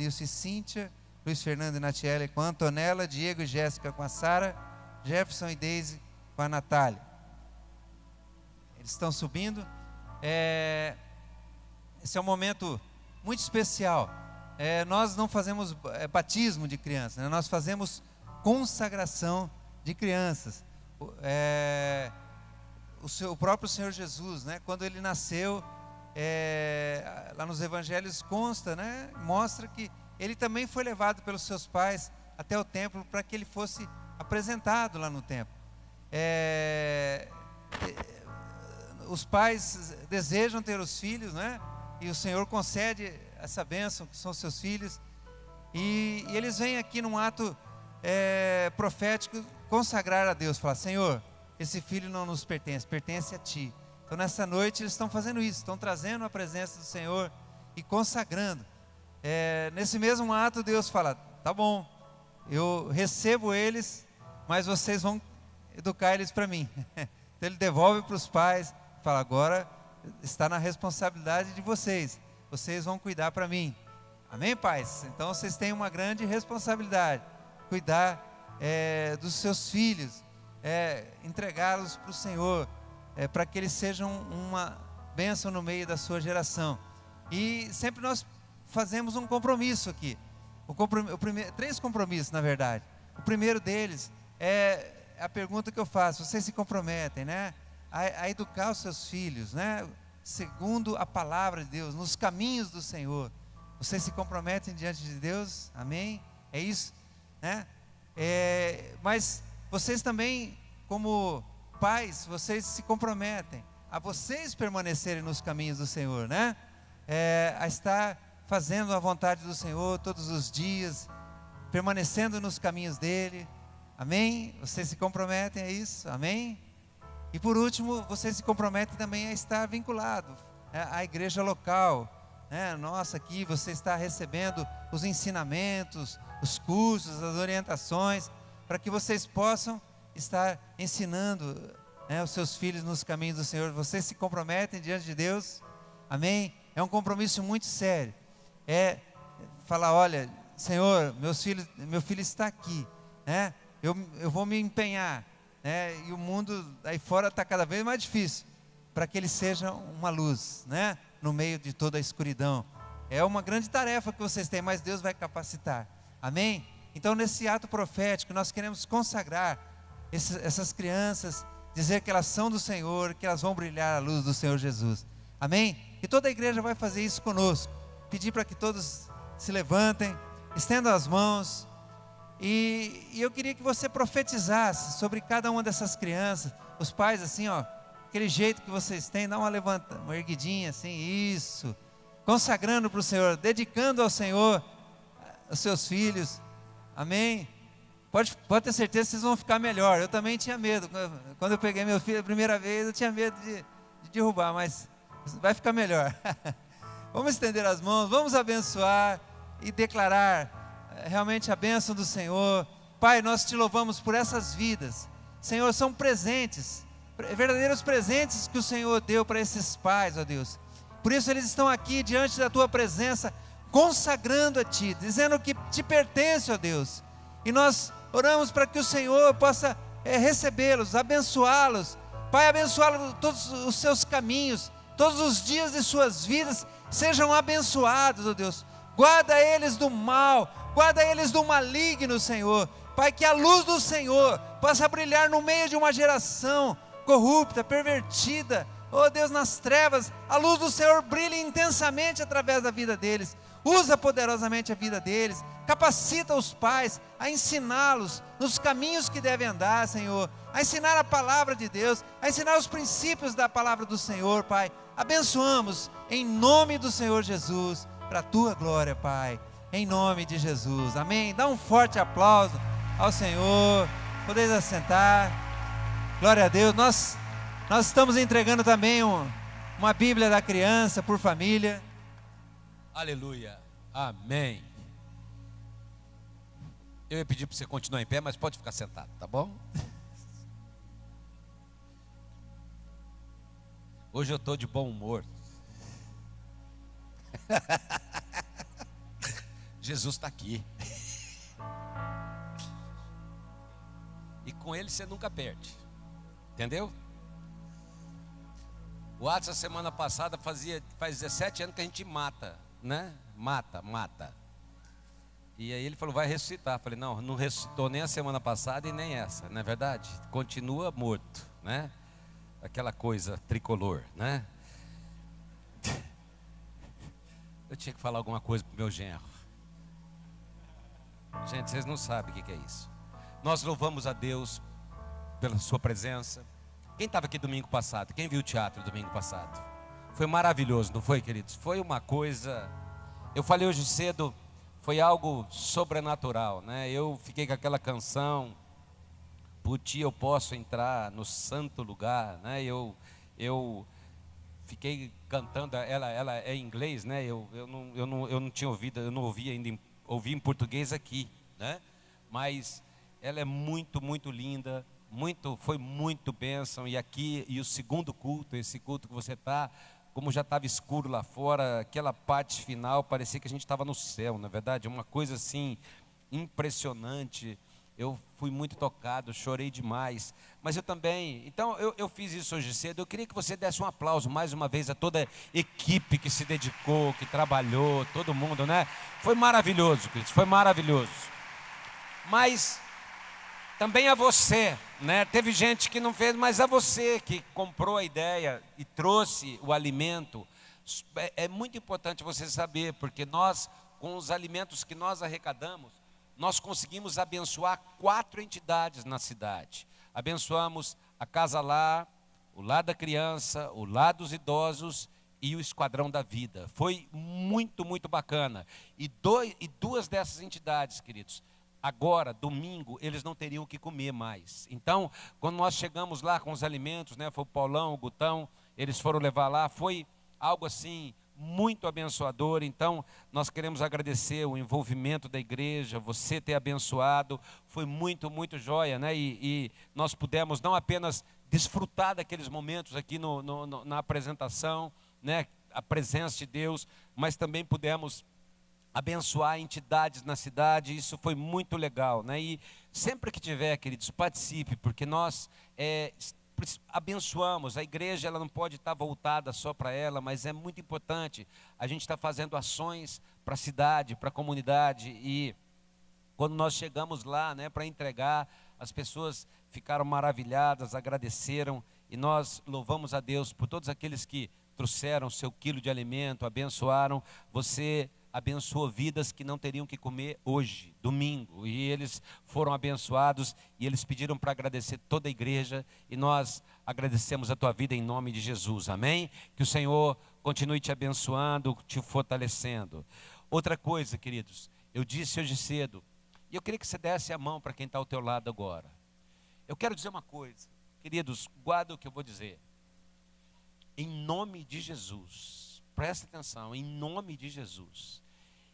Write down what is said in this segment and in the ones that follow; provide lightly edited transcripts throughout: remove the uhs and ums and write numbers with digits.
Nilce e Cíntia, Luiz Fernando e Natiele com a Antonella, Diego e Jéssica com a Sara, Jefferson e Deise com a Natália. Eles estão subindo. Esse é um momento muito especial. Nós não fazemos batismo de crianças, né? Nós fazemos consagração de crianças. O próprio Senhor Jesus, né, quando ele nasceu, lá nos evangelhos consta, né, mostra que ele também foi levado pelos seus pais até o templo para que ele fosse apresentado lá no templo. Os pais desejam ter os filhos, né, e o Senhor concede essa bênção, que são seus filhos, e eles vêm aqui num ato profético, consagrar a Deus, falar: Senhor, esse filho não nos pertence, pertence a Ti. Então nessa noite eles estão fazendo isso, estão trazendo a presença do Senhor e consagrando. Nesse mesmo ato Deus fala: tá bom, eu recebo eles, mas vocês vão educar eles para mim. Então ele devolve para os pais, fala: agora está na responsabilidade de vocês, vocês vão cuidar para mim. Amém, pais? Então vocês têm uma grande responsabilidade, cuidar dos seus filhos, entregá-los para o Senhor, para que eles sejam uma bênção no meio da sua geração. E sempre nós fazemos um compromisso aqui, três compromissos na verdade. O primeiro deles é a pergunta que eu faço: vocês se comprometem, né, a educar os seus filhos, né, segundo a palavra de Deus, nos caminhos do Senhor? Vocês se comprometem diante de Deus? Amém? É isso, né? Mas vocês também, como pais, vocês se comprometem a vocês permanecerem nos caminhos do Senhor, né? A estar fazendo a vontade do Senhor todos os dias, permanecendo nos caminhos dele. Amém? Vocês se comprometem a isso? Amém? E por último, vocês se comprometem também a estar vinculado à igreja local, né? Nossa, aqui você está recebendo os ensinamentos, os cursos, as orientações, para que vocês possam estar ensinando, né, os seus filhos nos caminhos do Senhor. Vocês se comprometem diante de Deus? Amém? É um compromisso muito sério. Falar: olha, Senhor, meu filho está aqui, né? Eu vou me empenhar, né? E o mundo aí fora está cada vez mais difícil, para que ele seja uma luz, né, no meio de toda a escuridão. É uma grande tarefa que vocês têm, mas Deus vai capacitar. Amém? Então nesse ato profético nós queremos consagrar essas crianças, dizer que elas são do Senhor, que elas vão brilhar a luz do Senhor Jesus. Amém? E toda a igreja vai fazer isso conosco. Pedir para que todos se levantem, estendam as mãos, e eu queria que você profetizasse sobre cada uma dessas crianças. Os pais, assim, ó, aquele jeito que vocês têm, dá uma erguidinha assim, isso, consagrando para o Senhor, dedicando ao Senhor os seus filhos. Amém? Pode ter certeza que vocês vão ficar melhor. Eu também tinha medo, quando eu peguei meu filho a primeira vez, eu tinha medo de derrubar, mas vai ficar melhor. Vamos estender as mãos, vamos abençoar e declarar realmente a bênção do Senhor. Pai, nós te louvamos por essas vidas. Senhor, são presentes, verdadeiros presentes que o Senhor deu para esses pais, ó Deus. Por isso eles estão aqui diante da tua presença, consagrando a Ti, dizendo que te pertence, ó Deus. E nós oramos para que o Senhor possa recebê-los, abençoá-los. Pai, abençoá-los todos os seus caminhos, todos os dias de suas vidas sejam abençoados, ó Deus. Guarda eles do mal, guarda eles do maligno, Senhor. Pai, que a luz do Senhor possa brilhar no meio de uma geração corrupta, pervertida. Oh Deus, nas trevas, a luz do Senhor brilha intensamente através da vida deles. Usa poderosamente a vida deles. Capacita os pais a ensiná-los nos caminhos que devem andar, Senhor. A ensinar a palavra de Deus, a ensinar os princípios da palavra do Senhor, Pai. Abençoamos em nome do Senhor Jesus, para a Tua glória, Pai. Em nome de Jesus, amém? Dá um forte aplauso ao Senhor. Podeis assentar. Glória a Deus. Nós estamos entregando também uma Bíblia da criança por família. Aleluia, amém. Eu ia pedir para você continuar em pé, mas pode ficar sentado, tá bom? Hoje eu estou de bom humor. Jesus está aqui. E com ele você nunca perde. Entendeu? O Atos, a semana passada, faz 17 anos que a gente mata, né? Mata. E aí ele falou, vai ressuscitar. Eu falei, não ressuscitou nem a semana passada e nem essa, não é verdade? Continua morto, né? Aquela coisa tricolor, né? Eu tinha que falar alguma coisa pro meu genro. Gente, vocês não sabem o que é isso. Nós louvamos a Deus pela sua presença. Quem estava aqui domingo passado? Quem viu o teatro domingo passado? Foi maravilhoso, não foi, queridos? Foi uma coisa... Eu falei hoje cedo, foi algo sobrenatural, né? Eu fiquei com aquela canção, por ti eu posso entrar no santo lugar, né? Eu fiquei cantando, ela é em inglês, né? Eu não tinha ouvido, eu não ouvi ainda, ouvi em português aqui, né? Mas ela é muito, muito linda. Foi muito bênção, e aqui, e o segundo culto, esse culto que você está, como já estava escuro lá fora, aquela parte final, parecia que a gente estava no céu, na verdade, uma coisa assim, impressionante. Eu fui muito tocado, chorei demais, mas eu também, então eu fiz isso hoje cedo. Eu queria que você desse um aplauso mais uma vez a toda a equipe que se dedicou, que trabalhou, todo mundo, né? Foi maravilhoso, Cristo, foi maravilhoso, mas... também a você, né? Teve gente que não fez, mas a você que comprou a ideia e trouxe o alimento. É muito importante você saber, porque nós, com os alimentos que nós arrecadamos, nós conseguimos abençoar 4 entidades na cidade. Abençoamos a Casa Lar, o Lar da Criança, o Lar dos Idosos e o Esquadrão da Vida. Foi muito, muito bacana. E 2 dessas entidades, queridos, agora, domingo, eles não teriam o que comer mais. Então, quando nós chegamos lá com os alimentos, né, foi o Paulão, o Gutão, eles foram levar lá, foi algo assim, muito abençoador. Então, nós queremos agradecer o envolvimento da igreja, você ter abençoado, foi muito, muito joia, né? E nós pudemos não apenas desfrutar daqueles momentos aqui na apresentação, né, a presença de Deus, mas também pudemos abençoar entidades na cidade. Isso foi muito legal, né? E sempre que tiver, queridos, participe, porque nós abençoamos. A igreja, ela não pode estar voltada só para ela, mas é muito importante a gente estar fazendo ações para a cidade, para a comunidade. E quando nós chegamos lá, né, para entregar, as pessoas ficaram maravilhadas, agradeceram, e nós louvamos a Deus por todos aqueles que trouxeram seu quilo de alimento, abençoaram. Você abençoou vidas que não teriam que comer hoje, domingo, e eles foram abençoados, e eles pediram para agradecer toda a igreja, e nós agradecemos a tua vida em nome de Jesus, amém? Que o Senhor continue te abençoando, te fortalecendo. Outra coisa, queridos, eu disse hoje cedo, e eu queria que você desse a mão para quem está ao teu lado agora. Eu quero dizer uma coisa, queridos, guarda o que eu vou dizer, em nome de Jesus, presta atenção, em nome de Jesus,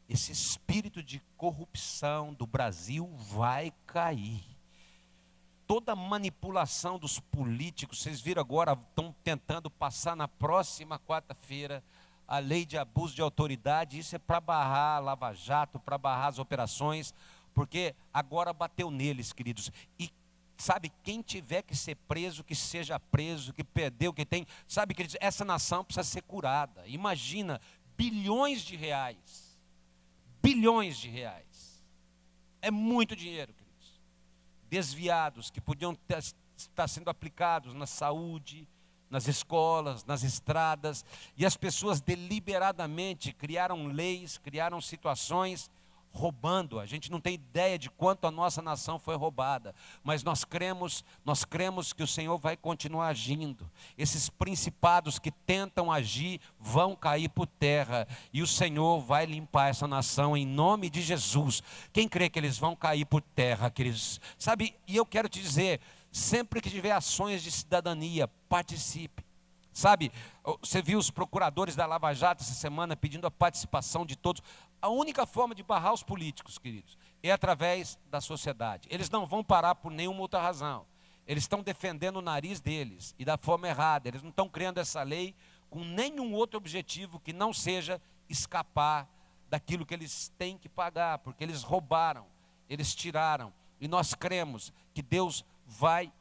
esse espírito de corrupção do Brasil vai cair. Toda manipulação dos políticos, vocês viram agora, estão tentando passar na próxima quarta-feira a lei de abuso de autoridade. Isso é para barrar a Lava Jato, para barrar as operações, porque agora bateu neles, queridos. E sabe, quem tiver que ser preso, que seja preso, que perdeu, que tem, sabe, queridos, essa nação precisa ser curada. Imagina, bilhões de reais, é muito dinheiro, queridos, desviados, que podiam estar sendo aplicados na saúde, nas escolas, nas estradas, e as pessoas deliberadamente criaram leis, criaram situações, roubando. A gente não tem ideia de quanto a nossa nação foi roubada, mas nós cremos que o Senhor vai continuar agindo. Esses principados que tentam agir vão cair por terra, e o Senhor vai limpar essa nação em nome de Jesus. Quem crê que eles vão cair por terra, queridos? Sabe, e eu quero te dizer, sempre que tiver ações de cidadania, participe. Sabe, você viu os procuradores da Lava Jato essa semana pedindo a participação de todos. A única forma de barrar os políticos, queridos, é através da sociedade. Eles não vão parar por nenhuma outra razão. Eles estão defendendo o nariz deles e da forma errada. Eles não estão criando essa lei com nenhum outro objetivo que não seja escapar daquilo que eles têm que pagar, porque eles roubaram, eles tiraram. E nós cremos que Deus vai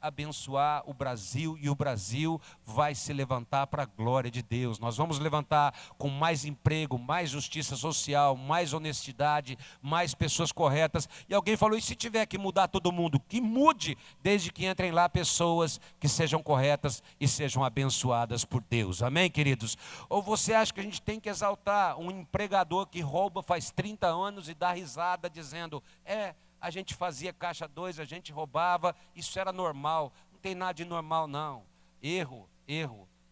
abençoar o Brasil, e o Brasil vai se levantar para a glória de Deus. Nós vamos levantar com mais emprego, mais justiça social, mais honestidade, mais pessoas corretas. E alguém falou: e se tiver que mudar todo mundo? Que mude, desde que entrem lá pessoas que sejam corretas e sejam abençoadas por Deus. Amém, queridos? Ou você acha que a gente tem que exaltar um empregador que rouba faz 30 anos e dá risada dizendo: a gente fazia caixa 2, a gente roubava, isso era normal? Não tem nada de normal, não. Erro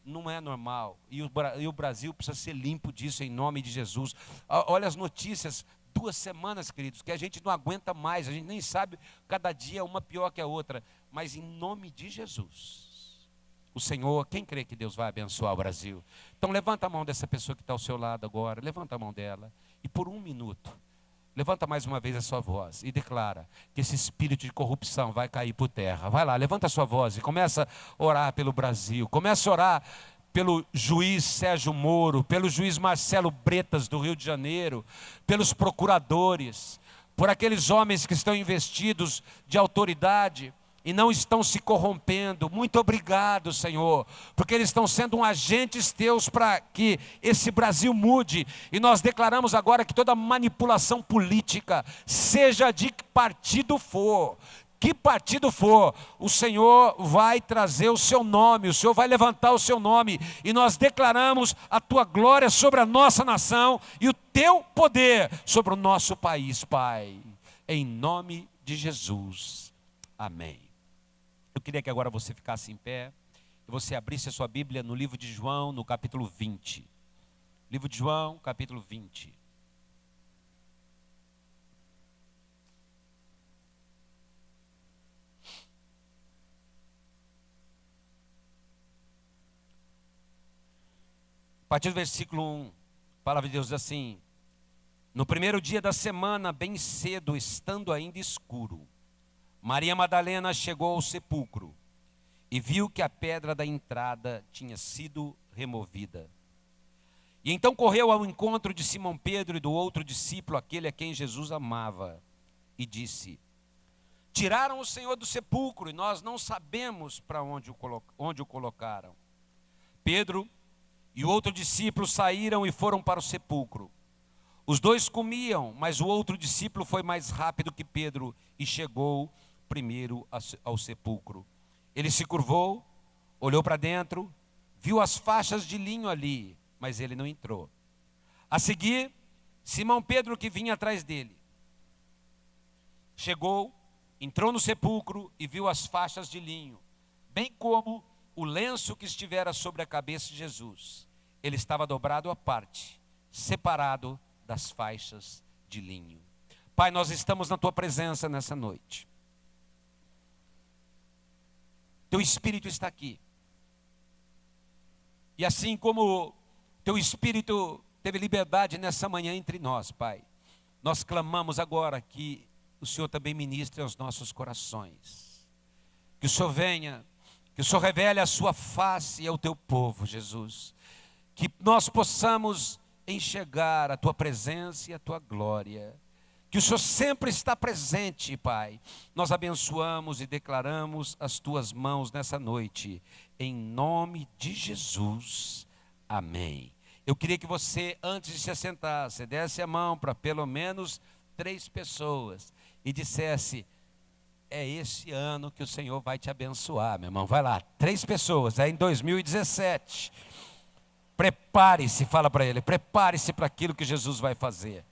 não é normal. E o Brasil precisa ser limpo disso, em nome de Jesus. Olha as notícias, 2 semanas, queridos, que a gente não aguenta mais, a gente nem sabe, cada dia uma pior que a outra. Mas em nome de Jesus, o Senhor, quem crê que Deus vai abençoar o Brasil? Então levanta a mão dessa pessoa que está ao seu lado agora, levanta a mão dela, e por 1 minuto, levanta mais uma vez a sua voz e declara que esse espírito de corrupção vai cair por terra. Vai lá, levanta a sua voz e começa a orar pelo Brasil. Começa a orar pelo juiz Sérgio Moro, pelo juiz Marcelo Bretas do Rio de Janeiro, pelos procuradores, por aqueles homens que estão investidos de autoridade e não estão se corrompendo. Muito obrigado, Senhor, porque eles estão sendo agentes teus para que esse Brasil mude. E nós declaramos agora que toda manipulação política, seja de que partido for, o Senhor vai trazer o seu nome, o Senhor vai levantar o seu nome, e nós declaramos a tua glória sobre a nossa nação e o teu poder sobre o nosso país, Pai, em nome de Jesus, amém. Eu queria que agora você ficasse em pé e você abrisse a sua Bíblia no livro de João, no capítulo 20. Livro de João, capítulo 20. A partir do versículo 1, a palavra de Deus diz assim: no primeiro dia da semana, bem cedo, estando ainda escuro, Maria Madalena chegou ao sepulcro e viu que a pedra da entrada tinha sido removida. E então correu ao encontro de Simão Pedro e do outro discípulo, aquele a quem Jesus amava, e disse: tiraram o Senhor do sepulcro e nós não sabemos para onde o colocaram. Pedro e o outro discípulo saíram e foram para o sepulcro. Os dois comiam, mas o outro discípulo foi mais rápido que Pedro e chegou primeiro ao sepulcro. Ele se curvou, olhou para dentro, viu as faixas de linho ali, mas ele não entrou. A seguir, Simão Pedro, que vinha atrás dele, chegou, entrou no sepulcro e viu as faixas de linho, bem como o lenço que estivera sobre a cabeça de Jesus. Ele estava dobrado à parte, separado das faixas de linho. Pai, nós estamos na tua presença nessa noite. Teu Espírito está aqui. E assim como teu Espírito teve liberdade nessa manhã entre nós, Pai, nós clamamos agora que o Senhor também ministre aos nossos corações. Que o Senhor venha, que o Senhor revele a sua face ao teu povo, Jesus. Que nós possamos enxergar a tua presença e a tua glória. Que o Senhor sempre está presente, Pai. Nós abençoamos e declaramos as tuas mãos nessa noite, em nome de Jesus, amém. Eu queria que você, antes de se assentar, você desse a mão para pelo menos 3 pessoas e dissesse: é esse ano que o Senhor vai te abençoar, meu irmão. Vai lá, 3 pessoas, é em 2017. Prepare-se, fala para ele, prepare-se para aquilo que Jesus vai fazer.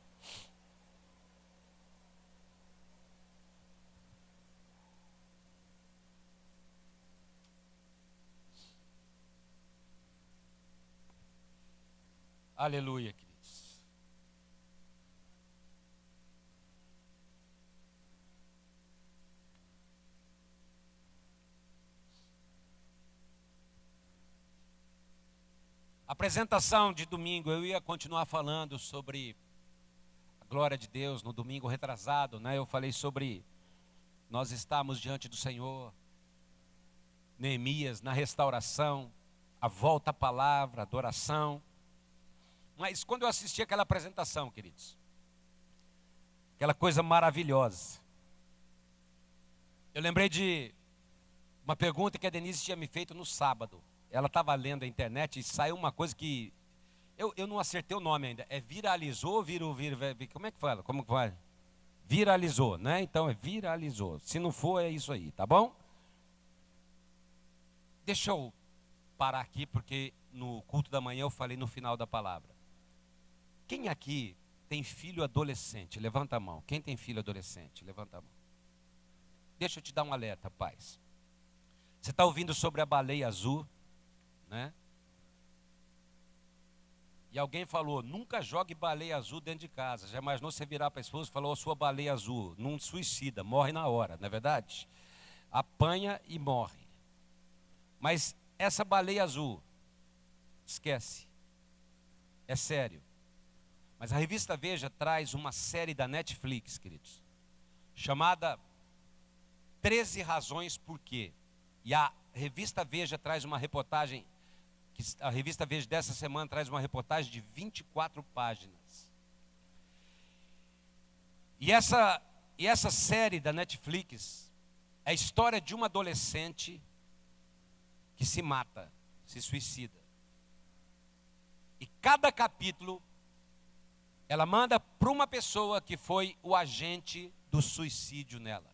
Aleluia, queridos. A apresentação de domingo, eu ia continuar falando sobre a glória de Deus no domingo retrasado, né? Eu falei sobre nós estamos diante do Senhor, Neemias na restauração, a volta à palavra, a adoração. Mas quando eu assisti aquela apresentação, queridos, aquela coisa maravilhosa, eu lembrei de uma pergunta que a Denise tinha me feito no sábado. Ela estava lendo a internet e saiu uma coisa que eu não acertei o nome ainda. É viralizou, como é que fala? Como que fala? Viralizou, né? Então é viralizou. Se não for, é isso aí, tá bom? Deixa eu parar aqui, porque no culto da manhã eu falei no final da palavra. Quem aqui tem filho adolescente? Levanta a mão. Quem tem filho adolescente? Levanta a mão. Deixa eu te dar um alerta, pais. Você está ouvindo sobre a baleia azul, né? E alguém falou, nunca jogue baleia azul dentro de casa. Já imaginou você virar para a esposa e falar, sua baleia azul, não suicida, morre na hora, não é verdade? Apanha e morre. Mas essa baleia azul, esquece. É sério. Mas a revista Veja traz uma série da Netflix, queridos, chamada 13 Razões Por Quê. E a revista Veja traz uma reportagem, a revista Veja dessa semana traz uma reportagem de 24 páginas. E essa série da Netflix é a história de uma adolescente que se mata, se suicida. E cada capítulo ela manda para uma pessoa que foi o agente do suicídio nela.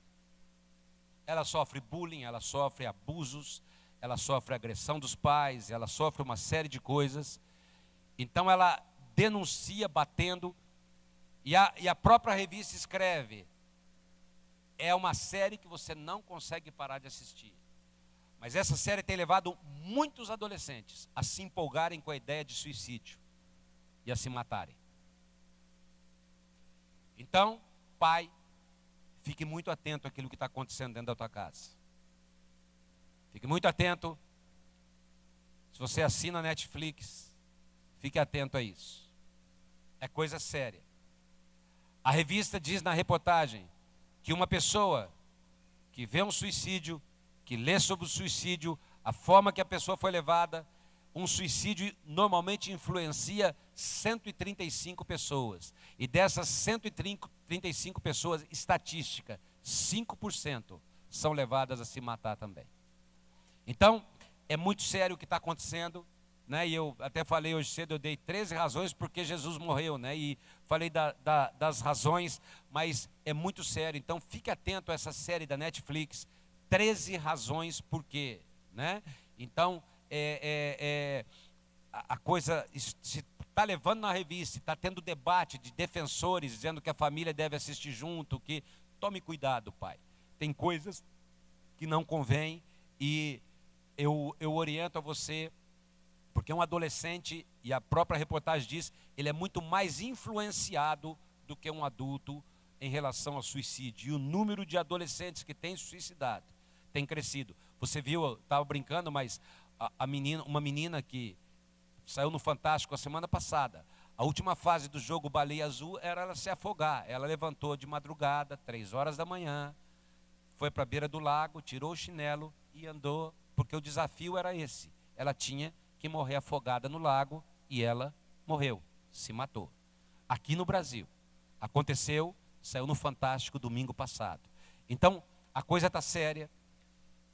Ela sofre bullying, ela sofre abusos, ela sofre agressão dos pais, ela sofre uma série de coisas. Então ela denuncia batendo, e a própria revista escreve, é uma série que você não consegue parar de assistir. Mas essa série tem levado muitos adolescentes a se empolgarem com a ideia de suicídio e a se matarem. Então, pai, fique muito atento àquilo que está acontecendo dentro da tua casa. Fique muito atento. Se você assina a Netflix, fique atento a isso. É coisa séria. A revista diz na reportagem que uma pessoa que vê um suicídio, que lê sobre o suicídio, a forma que a pessoa foi levada, um suicídio normalmente influencia 135 pessoas. E dessas 135 pessoas, estatística, 5% são levadas a se matar também. Então, é muito sério o que está acontecendo, né? E eu até falei hoje cedo, eu dei 13 razões porque Jesus morreu, né? E falei das razões, mas é muito sério. Então, fique atento a essa série da Netflix, 13 razões por quê, né? Então, a coisa se está levando na revista, está tendo debate de defensores dizendo que a família deve assistir junto, que tome cuidado, pai. Tem coisas que não convém e eu oriento a você, porque um adolescente, e a própria reportagem diz, ele é muito mais influenciado do que um adulto em relação ao suicídio. E o número de adolescentes que têm suicidado tem crescido. Você viu, eu estava brincando, mas uma menina que saiu no Fantástico a semana passada, a última fase do jogo Baleia Azul era ela se afogar. Ela levantou de madrugada, 3 horas da manhã, foi para a beira do lago, tirou o chinelo e andou, porque o desafio era esse. Ela tinha que morrer afogada no lago e ela morreu, se matou. Aqui no Brasil, aconteceu, saiu no Fantástico domingo passado. Então, a coisa está séria.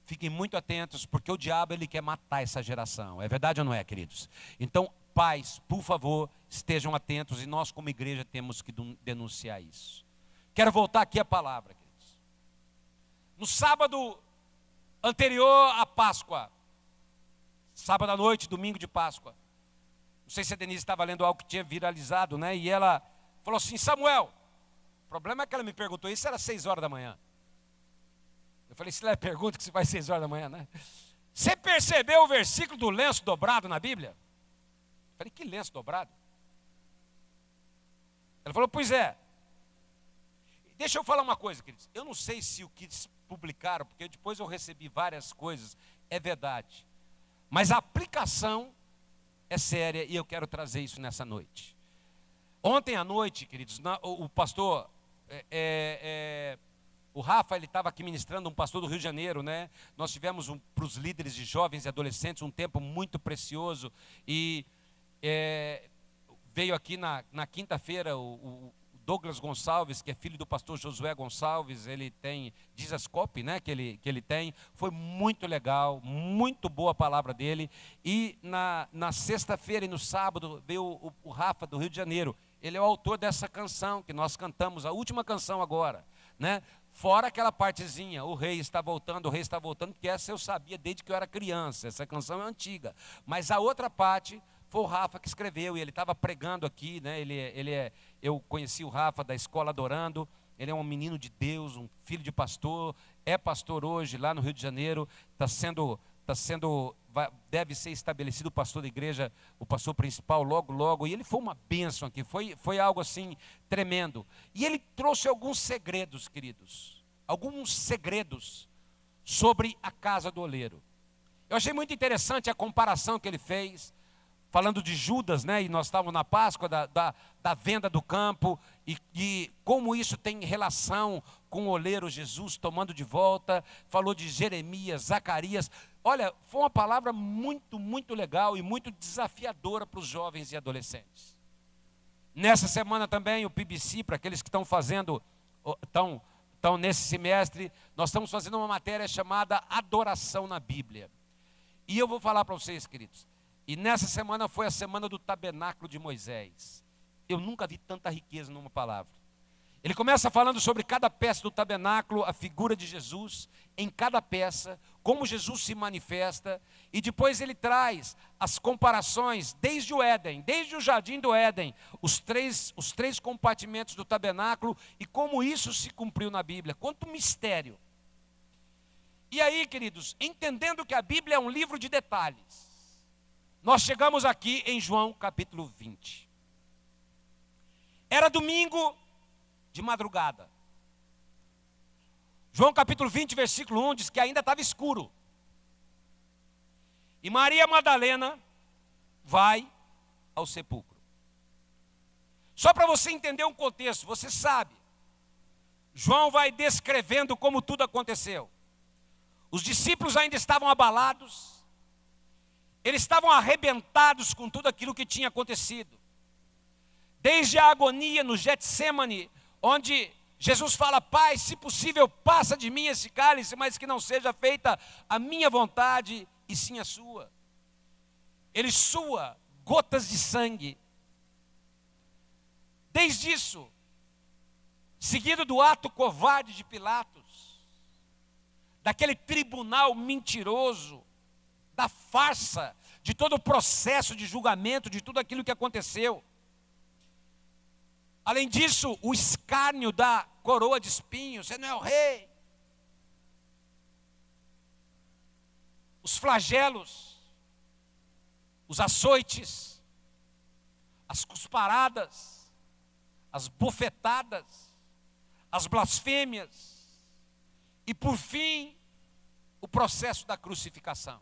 Fiquem muito atentos, porque o diabo ele quer matar essa geração. É verdade ou não é, queridos? Então, pais, por favor, estejam atentos e nós como igreja temos que denunciar isso. Quero voltar aqui à palavra, queridos. No sábado anterior à Páscoa, sábado à noite, domingo de Páscoa, não sei se a Denise estava lendo algo que tinha viralizado, né? E ela falou assim, Samuel, o problema é que ela me perguntou isso, era 6 horas da manhã. Eu falei, se ela pergunta que se vai 6 horas da manhã, né? Você percebeu o versículo do lenço dobrado na Bíblia? Eu falei, que lenço dobrado? Ela falou, pois é. Deixa eu falar uma coisa, queridos. Eu não sei se o que publicaram, porque depois eu recebi várias coisas, é verdade. Mas a aplicação é séria e eu quero trazer isso nessa noite. Ontem à noite, queridos, o pastor... O Rafa, ele estava aqui ministrando, um pastor do Rio de Janeiro, né? Nós tivemos para os líderes de jovens e adolescentes um tempo muito precioso e veio aqui na quinta-feira o Douglas Gonçalves, que é filho do pastor Josué Gonçalves, ele tem Dizascope, né, que ele tem. Foi muito legal, muito boa a palavra dele. E na sexta-feira e no sábado veio o Rafa, do Rio de Janeiro. Ele é o autor dessa canção que nós cantamos, a última canção agora, né? Fora aquela partezinha, o rei está voltando, que essa eu sabia desde que eu era criança, essa canção é antiga. Mas a outra parte foi o Rafa que escreveu, e ele estava pregando aqui, né? Eu conheci o Rafa da Escola Adorando, ele é um menino de Deus, um filho de pastor, é pastor hoje lá no Rio de Janeiro, deve ser estabelecido o pastor da igreja, o pastor principal logo, e ele foi uma bênção aqui, foi algo assim tremendo. E ele trouxe alguns segredos, queridos, sobre a casa do oleiro. Eu achei muito interessante a comparação que ele fez, falando de Judas, né? E nós estávamos na Páscoa da venda do campo, e como isso tem relação com o oleiro Jesus tomando de volta. Falou de Jeremias, Zacarias. Olha, foi uma palavra muito, muito legal e muito desafiadora para os jovens e adolescentes. Nessa semana também o PBC, para aqueles que estão fazendo, estão nesse semestre, nós estamos fazendo uma matéria chamada Adoração na Bíblia. E eu vou falar para vocês, queridos, e nessa semana foi a semana do tabernáculo de Moisés. Eu nunca vi tanta riqueza numa palavra. Ele começa falando sobre cada peça do tabernáculo, a figura de Jesus em cada peça, como Jesus se manifesta, e depois ele traz as comparações desde o Éden, desde o jardim do Éden, os três compartimentos do tabernáculo e como isso se cumpriu na Bíblia. Quanto mistério! E aí, queridos, entendendo que a Bíblia é um livro de detalhes, nós chegamos aqui em João capítulo 20. Era domingo de madrugada. João capítulo 20, versículo 1 diz que ainda estava escuro. E Maria Madalena vai ao sepulcro. Só para você entender um contexto, você sabe, João vai descrevendo como tudo aconteceu. Os discípulos ainda estavam abalados, eles estavam arrebentados com tudo aquilo que tinha acontecido. Desde a agonia no Getsêmani, onde Jesus fala: Pai, se possível, passa de mim esse cálice, mas que não seja feita a minha vontade, e sim a sua. Ele sua gotas de sangue. Desde isso, seguido do ato covarde de Pilatos, daquele tribunal mentiroso, da farsa, de todo o processo de julgamento, de tudo aquilo que aconteceu. Além disso, o escárnio da coroa de espinhos: você não é o rei. Os flagelos, os açoites, as cusparadas, as bofetadas, as blasfêmias e, por fim, o processo da crucificação.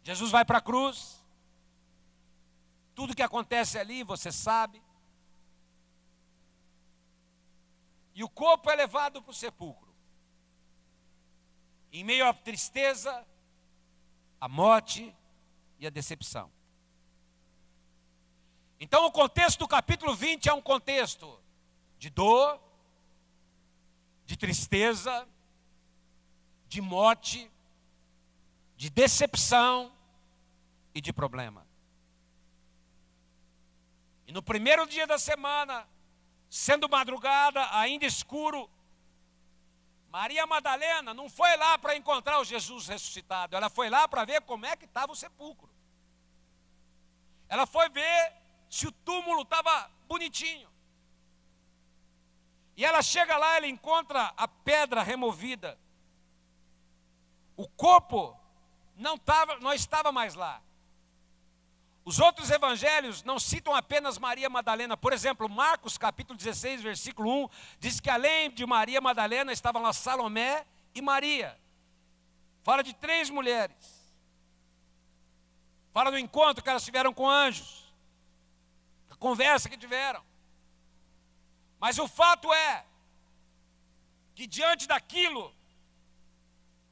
Jesus vai para a cruz, tudo que acontece ali você sabe, e o corpo é levado para o sepulcro. Em meio à tristeza, à morte e à decepção. Então o contexto do capítulo 20 é um contexto de dor, de tristeza, de morte, de decepção e de problema. E no primeiro dia da semana, sendo madrugada, ainda escuro, Maria Madalena não foi lá para encontrar o Jesus ressuscitado, ela foi lá para ver como é que estava o sepulcro. Ela foi ver se o túmulo estava bonitinho. E ela chega lá, ela encontra a pedra removida. O corpo não estava mais lá. Os outros evangelhos não citam apenas Maria Madalena. Por exemplo, Marcos capítulo 16, versículo 1, diz que além de Maria Madalena estavam lá Salomé e Maria. Fala de 3 mulheres. Fala do encontro que elas tiveram com anjos, a conversa que tiveram. Mas o fato é que diante daquilo,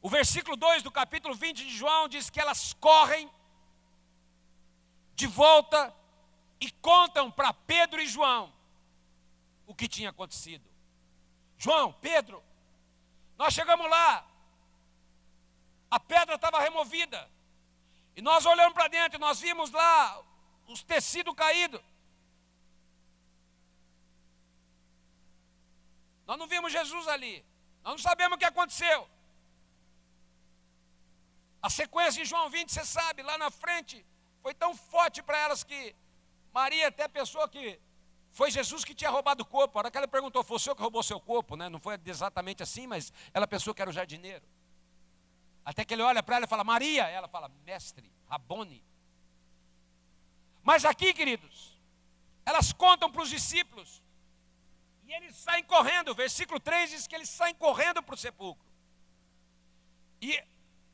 o versículo 2 do capítulo 20 de João diz que elas correm de volta e contam para Pedro e João o que tinha acontecido. João, Pedro, nós chegamos lá, a pedra estava removida, e nós olhamos para dentro, e nós vimos lá os tecidos caídos. Nós não vimos Jesus ali, nós não sabemos o que aconteceu. A sequência em João 20, você sabe, lá na frente, foi tão forte para elas que Maria até pensou que foi Jesus que tinha roubado o corpo. A hora que ela perguntou, foi o senhor que roubou seu corpo, né? Não foi exatamente assim, mas ela pensou que era o jardineiro. Até que ele olha para ela e fala, Maria. Ela fala, mestre, Rabone. Mas aqui, queridos, elas contam para os discípulos. E eles saem correndo. Versículo 3 diz que eles saem correndo para o sepulcro. E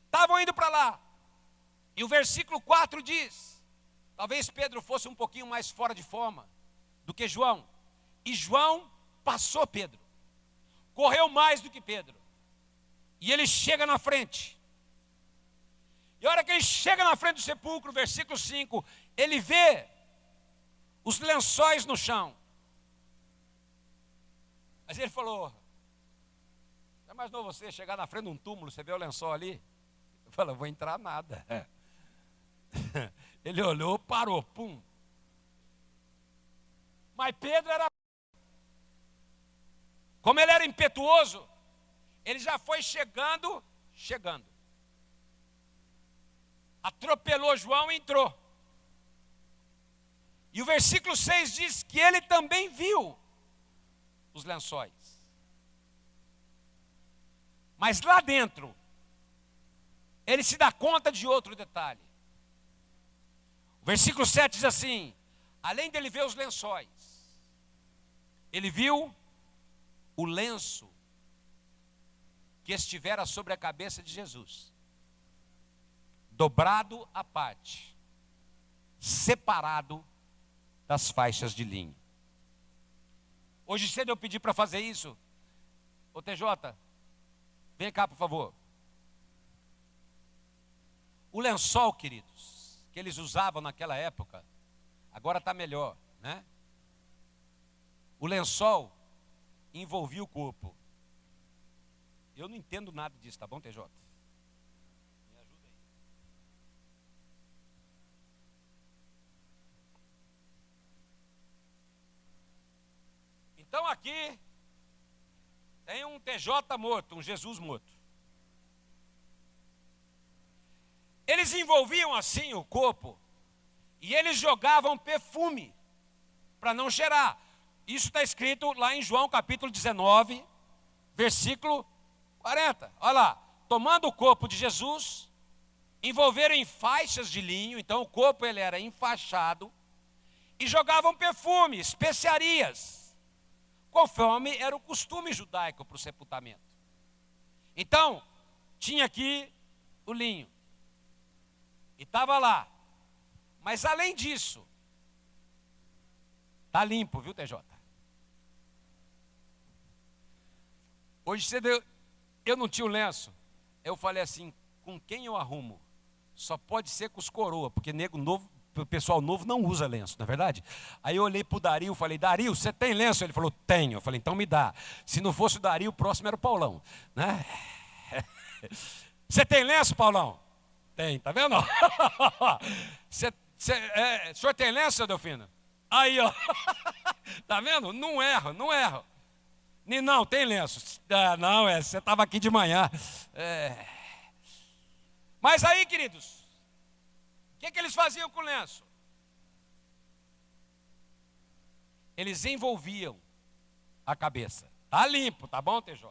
estavam indo para lá. E o versículo 4 diz, talvez Pedro fosse um pouquinho mais fora de forma do que João. E João passou Pedro. Correu mais do que Pedro. E ele chega na frente. E a hora que ele chega na frente do sepulcro, versículo 5, ele vê os lençóis no chão. Mas ele falou, já imaginou você chegar na frente de um túmulo, você vê o lençol ali? Ele falou, vou entrar nada. Ele olhou, parou, pum. Mas Pedro era... Como ele era impetuoso, ele já foi chegando. Atropelou João e entrou. E o versículo 6 diz que ele também viu os lençóis. Mas lá dentro, ele se dá conta de outro detalhe. O versículo 7 diz assim, além dele ver os lençóis, ele viu o lenço que estivera sobre a cabeça de Jesus, dobrado à parte, separado das faixas de linho. Hoje cedo eu pedi para fazer isso. Ô TJ, vem cá por favor. O lençol, queridos, que eles usavam naquela época, agora está melhor, né? O lençol envolvia o corpo. Eu não entendo nada disso, tá bom, TJ? Me ajuda aí. Então aqui tem um TJ morto, um Jesus morto. Eles envolviam assim o corpo e eles jogavam perfume para não cheirar. Isso está escrito lá em João capítulo 19, versículo 40. Olha lá, tomando o corpo de Jesus, envolveram em faixas de linho, então o corpo ele era enfaixado, e jogavam perfume, especiarias, conforme era o costume judaico para o sepultamento. Então, tinha aqui o linho, e estava lá, mas além disso, está limpo, viu, TJ? Hoje cedo eu não tinha o lenço. Eu falei assim, com quem eu arrumo? Só pode ser com os coroa, porque nego novo, o pessoal novo não usa lenço, não é verdade? Aí eu olhei para o Dario e falei, Dario, você tem lenço? Ele falou, tenho. Eu falei, então me dá. Se não fosse o Dario, o próximo era o Paulão, né? Você tem lenço, Paulão? Tem, tá vendo? O senhor tem lenço, seu Delfino? Aí, ó. Tá vendo? Não erro. Não, tem lenço. Não, você estava aqui de manhã. Mas aí, queridos, o que eles faziam com o lenço? Eles envolviam a cabeça. Tá limpo, tá bom, TJ?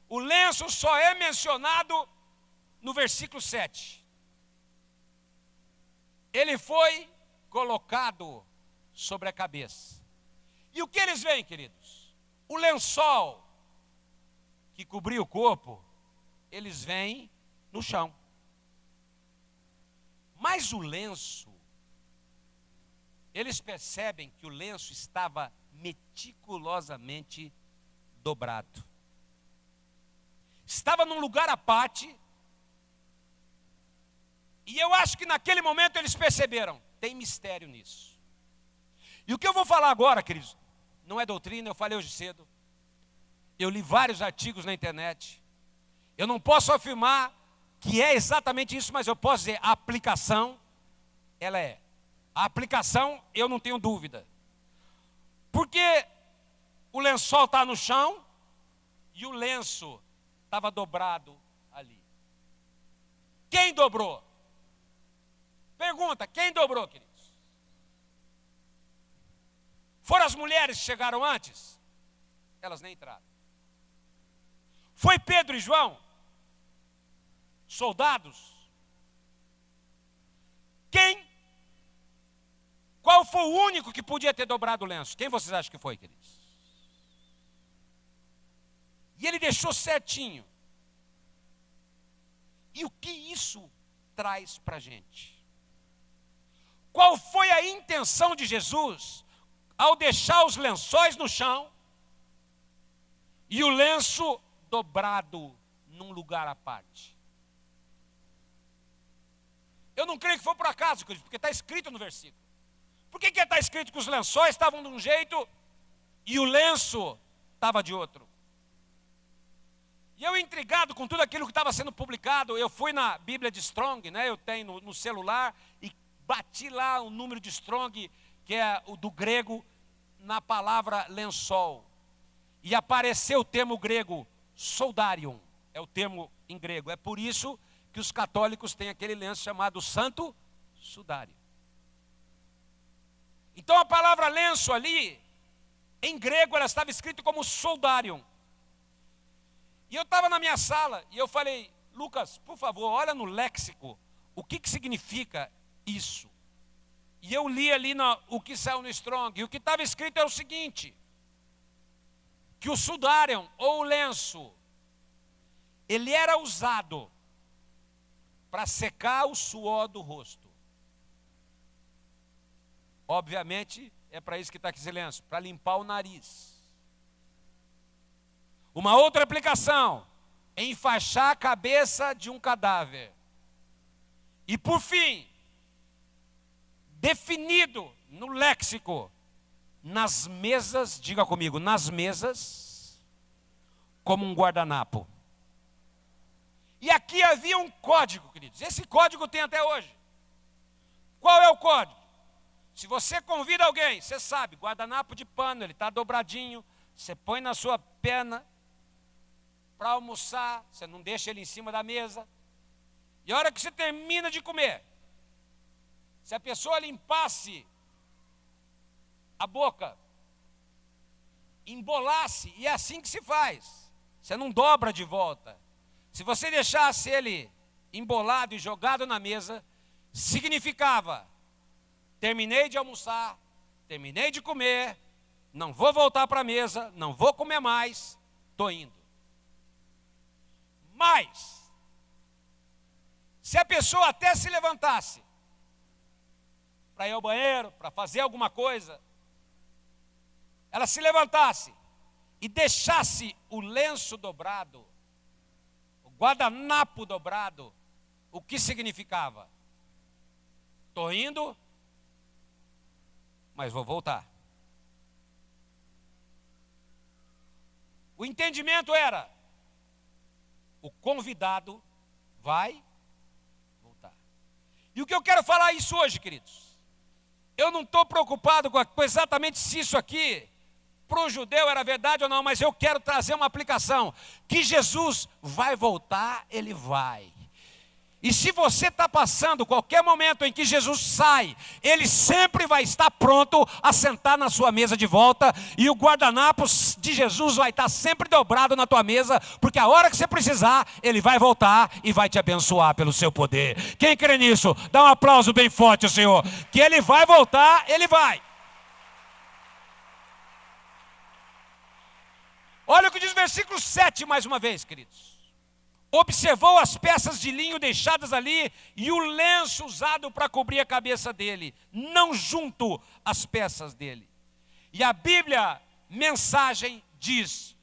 O lenço só é mencionado no versículo 7. Ele foi colocado sobre a cabeça. E o que eles veem, queridos? O lençol que cobria o corpo, eles veem no chão. Mas o lenço, eles percebem que o lenço estava meticulosamente dobrado. Estava num lugar à parte. E eu acho que naquele momento eles perceberam, tem mistério nisso. E o que eu vou falar agora, queridos, não é doutrina, eu falei hoje cedo. Eu li vários artigos na internet. Eu não posso afirmar que é exatamente isso, mas eu posso dizer, a aplicação, ela é. A aplicação, eu não tenho dúvida. Porque o lençol está no chão e o lenço estava dobrado ali. Quem dobrou? Pergunta, quem dobrou, queridos? Foram as mulheres que chegaram antes? Elas nem entraram. Foi Pedro e João? Soldados? Qual foi o único que podia ter dobrado o lenço? Quem vocês acham que foi, queridos? E ele deixou certinho. E o que isso traz para a gente? Qual foi a intenção de Jesus ao deixar os lençóis no chão e o lenço dobrado num lugar à parte? Eu não creio que foi por acaso, porque está escrito no versículo. Por que está escrito que os lençóis estavam de um jeito e o lenço estava de outro? E eu, intrigado com tudo aquilo que estava sendo publicado, eu fui na Bíblia de Strong, né? Eu tenho no celular, e bati lá o número de Strong, que é o do grego, na palavra lençol. E apareceu o termo grego, soldarium, é o termo em grego. É por isso que os católicos têm aquele lenço chamado Santo Sudário. Então a palavra lenço ali, em grego, ela estava escrita como soldarium. E eu estava na minha sala e eu falei, Lucas, por favor, olha no léxico, o que significa isso? E eu li ali o que saiu no Strong, e o que estava escrito é o seguinte, que o sudarium, ou o lenço, ele era usado para secar o suor do rosto. Obviamente, é para isso que está aqui esse lenço, para limpar o nariz. Uma outra aplicação, enfaixar a cabeça de um cadáver. E por fim, definido no léxico, nas mesas, diga comigo, nas mesas, como um guardanapo. E aqui havia um código, queridos. Esse código tem até hoje. Qual é o código? Se você convida alguém, você sabe, guardanapo de pano, ele está dobradinho, você põe na sua perna para almoçar, você não deixa ele em cima da mesa. E a hora que você termina de comer, se a pessoa limpasse a boca, embolasse, e é assim que se faz. Você não dobra de volta. Se você deixasse ele embolado e jogado na mesa, significava, terminei de almoçar, terminei de comer, não vou voltar para a mesa, não vou comer mais, estou indo. Mas, se a pessoa até se levantasse para ir ao banheiro, para fazer alguma coisa, ela se levantasse e deixasse o lenço dobrado, o guardanapo dobrado, o que significava? Estou indo, mas vou voltar. O entendimento era, o convidado vai voltar. E o que eu quero falar isso hoje, queridos? Eu não estou preocupado com exatamente se isso aqui, para o judeu era verdade ou não, mas eu quero trazer uma aplicação. Que Jesus vai voltar, Ele vai. E se você está passando qualquer momento em que Jesus sai, Ele sempre vai estar pronto a sentar na sua mesa de volta, e o guardanapo de Jesus vai estar sempre dobrado na tua mesa, porque a hora que você precisar, Ele vai voltar e vai te abençoar pelo seu poder. Quem crê nisso? Dá um aplauso bem forte ao Senhor. Que Ele vai voltar, Ele vai. Olha o que diz o versículo 7 mais uma vez, queridos. Observou as peças de linho deixadas ali e o lenço usado para cobrir a cabeça dele, não junto às peças dele. E a Bíblia, mensagem, diz,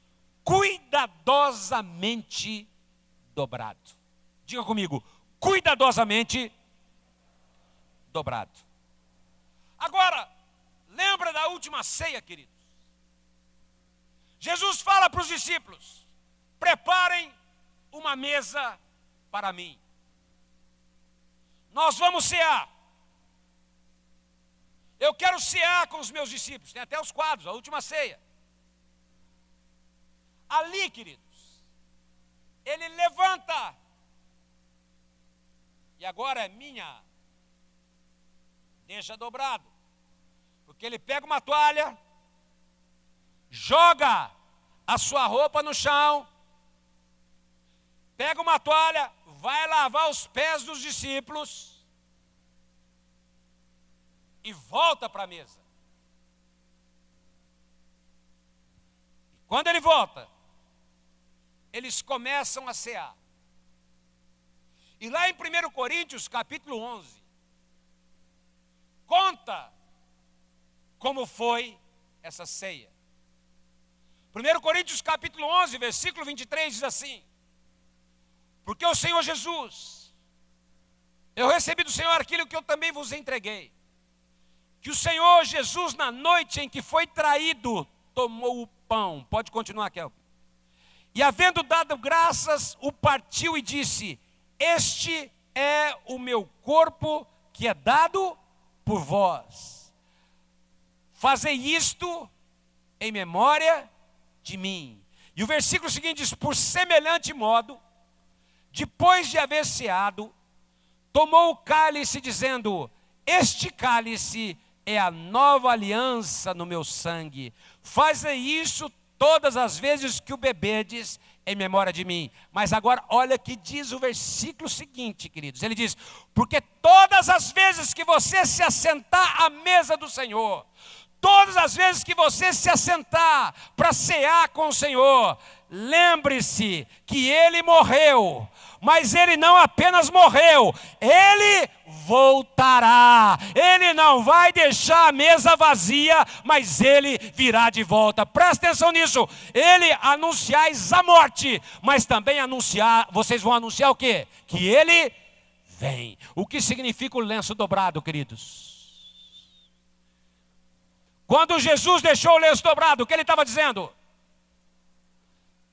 cuidadosamente dobrado. Diga comigo, cuidadosamente dobrado. Agora, lembra da última ceia, queridos? Jesus fala para os discípulos: preparem uma mesa para mim. Nós vamos cear. Eu quero cear com os meus discípulos. Tem até os quadros, a última ceia. Ali, queridos, ele levanta. E agora é minha. Deixa dobrado. Porque ele pega uma toalha, joga a sua roupa no chão, pega uma toalha, vai lavar os pés dos discípulos e volta para a mesa. E quando ele volta, eles começam a cear. E lá em 1 Coríntios, capítulo 11, conta como foi essa ceia. 1 Coríntios, capítulo 11, versículo 23, diz assim: porque o Senhor Jesus, eu recebi do Senhor aquilo que eu também vos entreguei, que o Senhor Jesus, na noite em que foi traído, tomou o pão. Pode continuar, Kelvin. E havendo dado graças, o partiu e disse: este é o meu corpo que é dado por vós. Fazei isto em memória de mim. E o versículo seguinte diz: por semelhante modo, depois de haver ceado, tomou o cálice, dizendo: este cálice é a nova aliança no meu sangue. Fazei isso todas as vezes que o beberdes, em memória de mim. Mas agora olha o que diz o versículo seguinte, queridos. Ele diz: porque todas as vezes que você se assentar à mesa do Senhor, todas as vezes que você se assentar para cear com o Senhor, lembre-se que Ele morreu, mas Ele não apenas morreu, Ele voltará. Ele não vai deixar a mesa vazia, mas Ele virá de volta. Presta atenção nisso. Ele anunciais a morte, mas também vocês vão anunciar o quê? Que Ele vem. O que significa o lenço dobrado, queridos? Quando Jesus deixou o lenço dobrado, o que ele estava dizendo?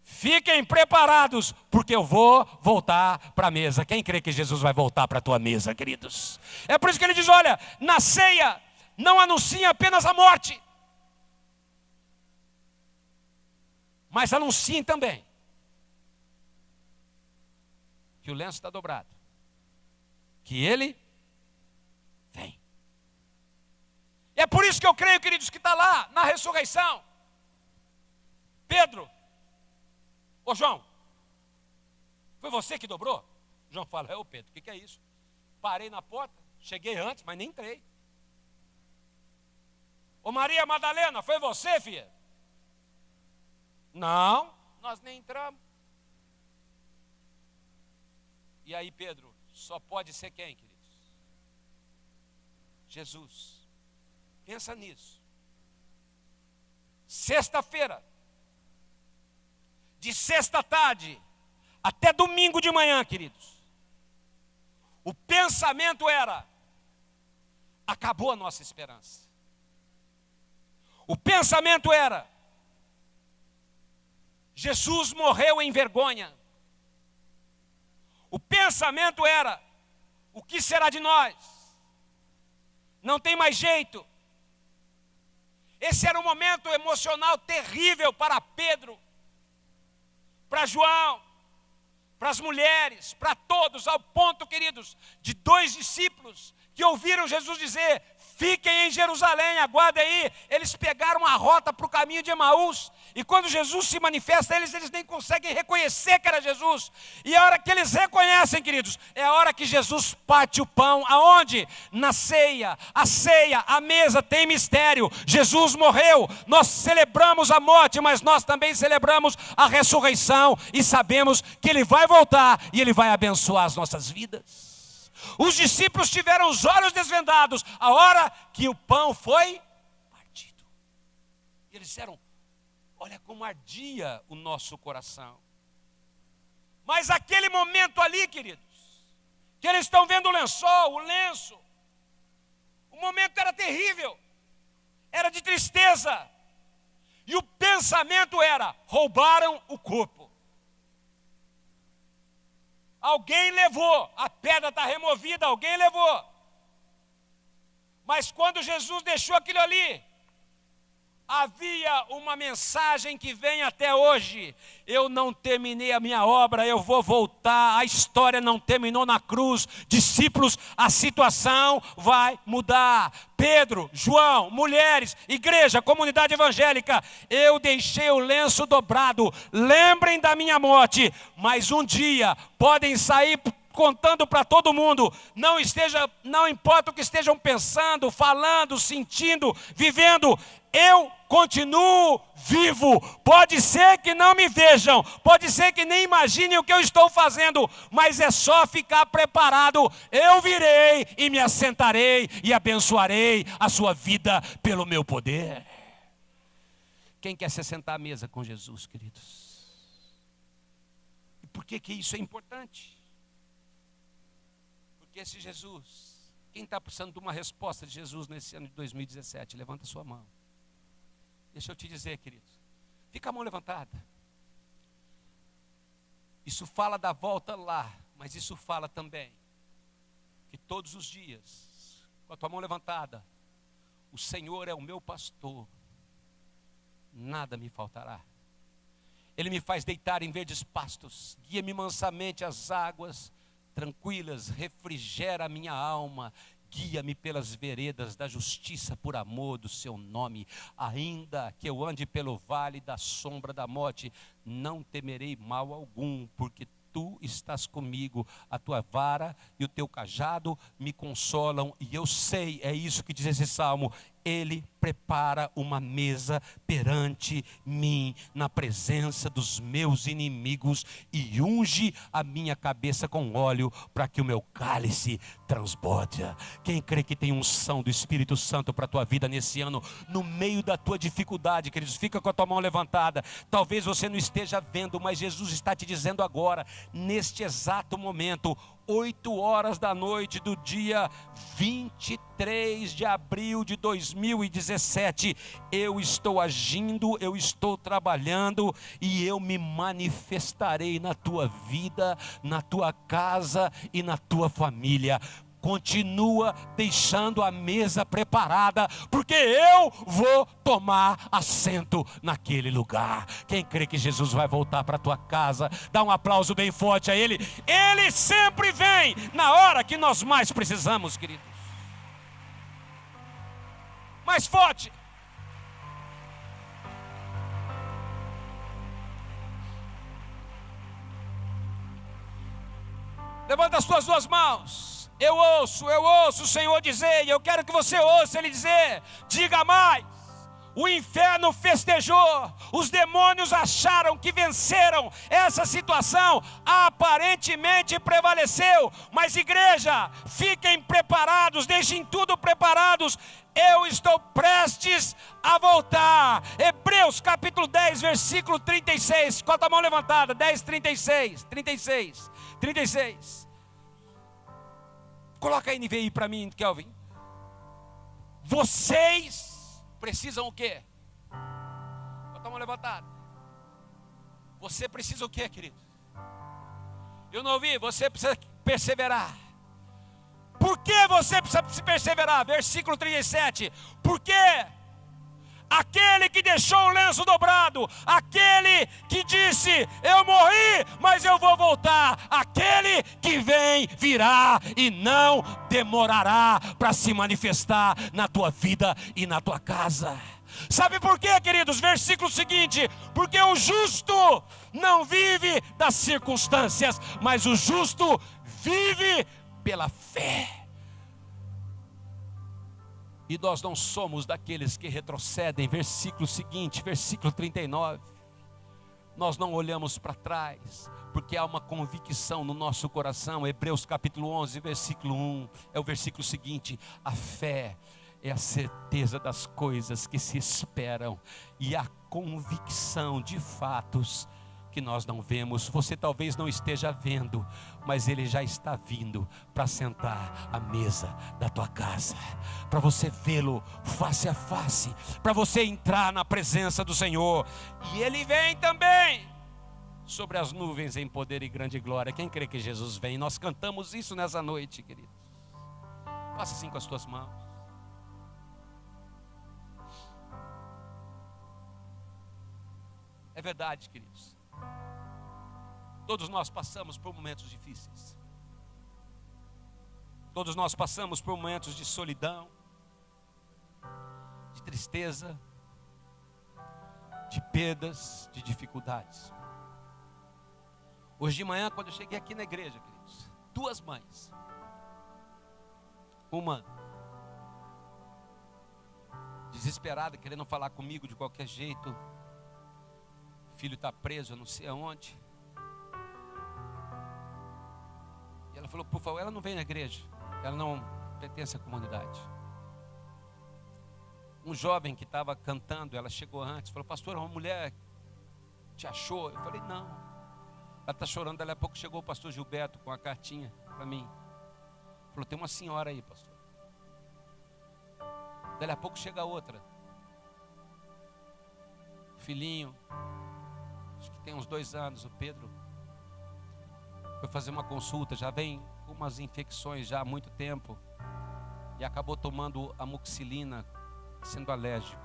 Fiquem preparados, porque eu vou voltar para a mesa. Quem crê que Jesus vai voltar para a tua mesa, queridos? É por isso que ele diz: olha, na ceia não anunciem apenas a morte, mas anunciem também que o lenço está dobrado, que ele vem. É por isso que eu creio, queridos, que está lá na ressurreição. Pedro: ô João, foi você que dobrou? João fala: ô Pedro, o que é isso? Parei na porta, cheguei antes, mas nem entrei. Ô Maria Madalena, foi você, filha? Não, nós nem entramos. E aí, Pedro, só pode ser quem, queridos? Jesus. Pensa nisso. Sexta-feira, de sexta tarde até domingo de manhã, queridos, o pensamento era: acabou a nossa esperança. O pensamento era: Jesus morreu em vergonha. O pensamento era: o que será de nós? Não tem mais jeito. Esse era um momento emocional terrível para Pedro, para João, para as mulheres, para todos, ao ponto, queridos, de 2 discípulos que ouviram Jesus dizer: fiquem em Jerusalém, aguardem aí. Eles pegaram a rota para o caminho de Emaús, e quando Jesus se manifesta a eles, eles nem conseguem reconhecer que era Jesus. E a hora que eles reconhecem, queridos, é a hora que Jesus parte o pão. Aonde? Na ceia. A ceia, a mesa tem mistério. Jesus morreu, nós celebramos a morte, mas nós também celebramos a ressurreição, e sabemos que Ele vai voltar e Ele vai abençoar as nossas vidas. Os discípulos tiveram os olhos desvendados a hora que o pão foi partido. E eles disseram: olha como ardia o nosso coração. Mas aquele momento ali, queridos, que eles estão vendo o lençol, O momento era terrível, era de tristeza. E o pensamento era: roubaram o corpo. Alguém levou, a pedra está removida, alguém levou. Mas quando Jesus deixou aquilo ali, havia uma mensagem que vem até hoje: eu não terminei a minha obra, eu vou voltar. A história não terminou na cruz. Discípulos, a situação vai mudar. Pedro, João, mulheres, igreja, comunidade evangélica, eu deixei o lenço dobrado. Lembrem da minha morte, mas um dia podem sair contando para todo mundo, não importa o que estejam pensando, falando, sentindo, vivendo, eu continuo vivo. Pode ser que não me vejam, pode ser que nem imaginem o que eu estou fazendo, mas é só ficar preparado. Eu virei e me assentarei e abençoarei a sua vida pelo meu poder. Quem quer se sentar à mesa com Jesus, queridos? E por que isso é importante? Porque esse Jesus, quem está precisando de uma resposta de Jesus nesse ano de 2017, levanta a sua mão. Deixa eu te dizer, queridos, fica a mão levantada. Isso fala da volta lá, mas isso fala também que todos os dias, com a tua mão levantada, o Senhor é o meu pastor, nada me faltará. Ele me faz deitar em verdes pastos, guia-me mansamente às águas tranquilas, refrigera a minha alma, guia-me pelas veredas da justiça por amor do seu nome. Ainda que eu ande pelo vale da sombra da morte, não temerei mal algum, porque tu estás comigo, a tua vara e o teu cajado me consolam. E eu sei, é isso que diz esse salmo: Ele prepara uma mesa perante mim, na presença dos meus inimigos, e unge a minha cabeça com óleo, para que o meu cálice transborde. Quem crê que tem unção do Espírito Santo para a tua vida nesse ano, no meio da tua dificuldade, queridos, fica com a tua mão levantada. Talvez você não esteja vendo, mas Jesus está te dizendo agora, neste exato momento, 8 horas da noite do dia 23 de abril de 2017, eu estou agindo, eu estou trabalhando e eu me manifestarei na tua vida, na tua casa e na tua família. Continua deixando a mesa preparada, porque eu vou tomar assento naquele lugar. Quem crê que Jesus vai voltar para a tua casa, dá um aplauso bem forte a Ele. Ele sempre vem na hora que nós mais precisamos, queridos. Mais forte. Levanta as tuas duas mãos. Eu ouço o Senhor dizer, e eu quero que você ouça Ele dizer: diga mais. O inferno festejou, os demônios acharam que venceram, essa situação aparentemente prevaleceu, mas igreja, fiquem preparados, deixem tudo preparados, eu estou prestes a voltar. Hebreus capítulo 10, versículo 36, com a mão levantada, 10, 36. Coloca a NVI para mim, Kelvin. Vocês precisam o quê? Com a mão levantada. Você precisa o quê, querido? Eu não ouvi. Você precisa perseverar. Por que você precisa se perseverar? Versículo 37. Porque aquele que deixou o lenço dobrado, aquele que disse: eu morri, mas eu vou voltar, aquele que vem, virá e não demorará para se manifestar na tua vida e na tua casa. Sabe por quê, queridos? Versículo seguinte: porque o justo não vive das circunstâncias, mas o justo vive pela fé. E nós não somos daqueles que retrocedem. Versículo seguinte, versículo 39. Nós não olhamos para trás, porque há uma convicção no nosso coração. Hebreus capítulo 11, versículo 1, é o versículo seguinte: a fé é a certeza das coisas que se esperam e a convicção de fatos que nós não vemos. Você talvez não esteja vendo, mas Ele já está vindo para sentar à mesa da tua casa, para você vê-lo face a face, para você entrar na presença do Senhor. E Ele vem também sobre as nuvens em poder e grande glória. Quem crê que Jesus vem? Nós cantamos isso nessa noite, queridos. Faça assim com as tuas mãos. É verdade, queridos. Todos nós passamos por momentos difíceis. Todos nós passamos por momentos de solidão, de tristeza, de perdas, de dificuldades. Hoje de manhã, quando eu cheguei aqui na igreja, queridos, duas mães. Uma desesperada, querendo falar comigo de qualquer jeito. O filho está preso, eu não sei aonde. E ela falou, por favor, ela não vem na igreja, ela não pertence à comunidade. Um jovem que estava cantando, ela chegou antes, falou, pastor, uma mulher te achou? Eu falei, não. Ela está chorando, dali a pouco chegou o pastor Gilberto com a cartinha para mim. Falou, tem uma senhora aí, pastor. Dali a pouco chega outra. Filhinho, acho que tem uns 2 anos, o Pedro foi fazer uma consulta, já vem umas infecções já há muito tempo, e acabou tomando amoxicilina, sendo alérgico.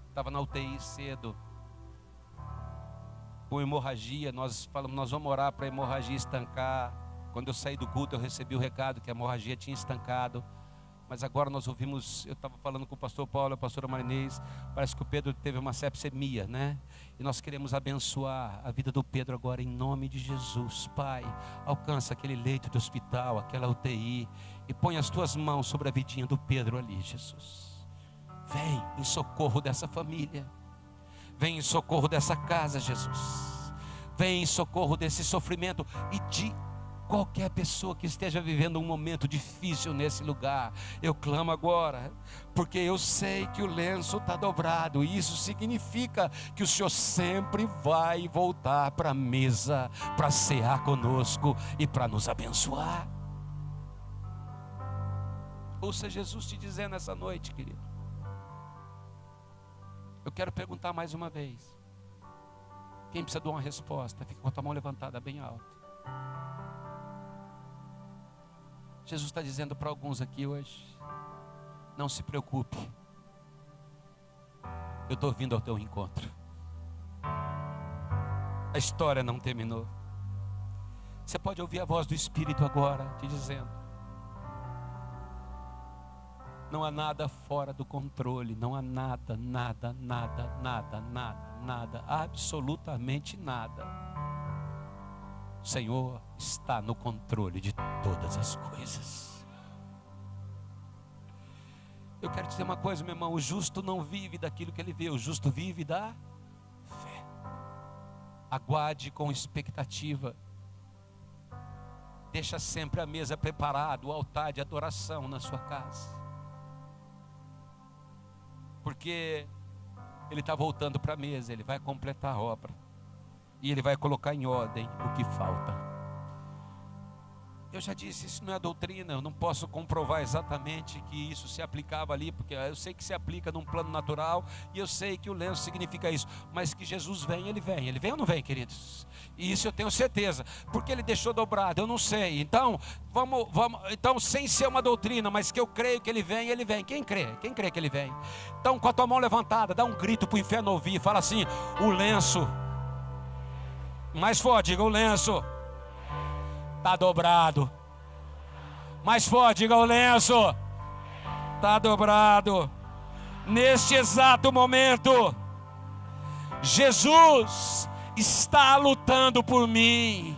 Estava na UTI cedo, com hemorragia. Nós falamos, nós vamos orar para a hemorragia estancar. Quando eu saí do culto, eu recebi o recado que a hemorragia tinha estancado. Mas agora nós ouvimos, eu estava falando com o pastor Paulo e a pastora Marinês, parece que o Pedro teve uma sepsemia, né? E nós queremos abençoar a vida do Pedro agora em nome de Jesus. Pai, alcança aquele leito de hospital, aquela UTI, e põe as tuas mãos sobre a vidinha do Pedro ali, Jesus. Vem em socorro dessa família, vem em socorro dessa casa, Jesus. Vem em socorro desse sofrimento e de qualquer pessoa que esteja vivendo um momento difícil nesse lugar. Eu clamo agora, porque eu sei que o lenço está dobrado, e isso significa que o Senhor sempre vai voltar para a mesa, para cear conosco e para nos abençoar. Ouça Jesus te dizer nessa noite, querido. Eu quero perguntar mais uma vez. Quem precisa de uma resposta, fica com a tua mão levantada bem alto. Jesus está dizendo para alguns aqui hoje, não se preocupe, eu estou vindo ao teu encontro. A história não terminou. Você pode ouvir a voz do Espírito agora te dizendo, não há nada fora do controle, não há nada, absolutamente nada. O Senhor está no controle de todas as coisas. Eu quero dizer uma coisa, meu irmão, o justo não vive daquilo que ele vê, o justo vive da fé. Aguarde com expectativa. Deixa sempre a mesa preparada, o altar de adoração na sua casa. Porque Ele está voltando para a mesa, Ele vai completar a obra. E Ele vai colocar em ordem o que falta. Eu já disse, isso não é doutrina, eu não posso comprovar exatamente que isso se aplicava ali, porque eu sei que se aplica num plano natural, e eu sei que o lenço significa isso, mas que Jesus vem, Ele vem ou não vem, queridos? E isso eu tenho certeza, porque Ele deixou dobrado, eu não sei. Então, vamos, então sem ser uma doutrina, mas que eu creio que Ele vem, Ele vem. Quem crê que Ele vem? Então, com a tua mão levantada, dá um grito para o inferno ouvir, fala assim, o lenço, mais forte, diga, o lenço está dobrado. Mais forte, diga, o lenço está dobrado. Neste exato momento, Jesus está lutando por mim.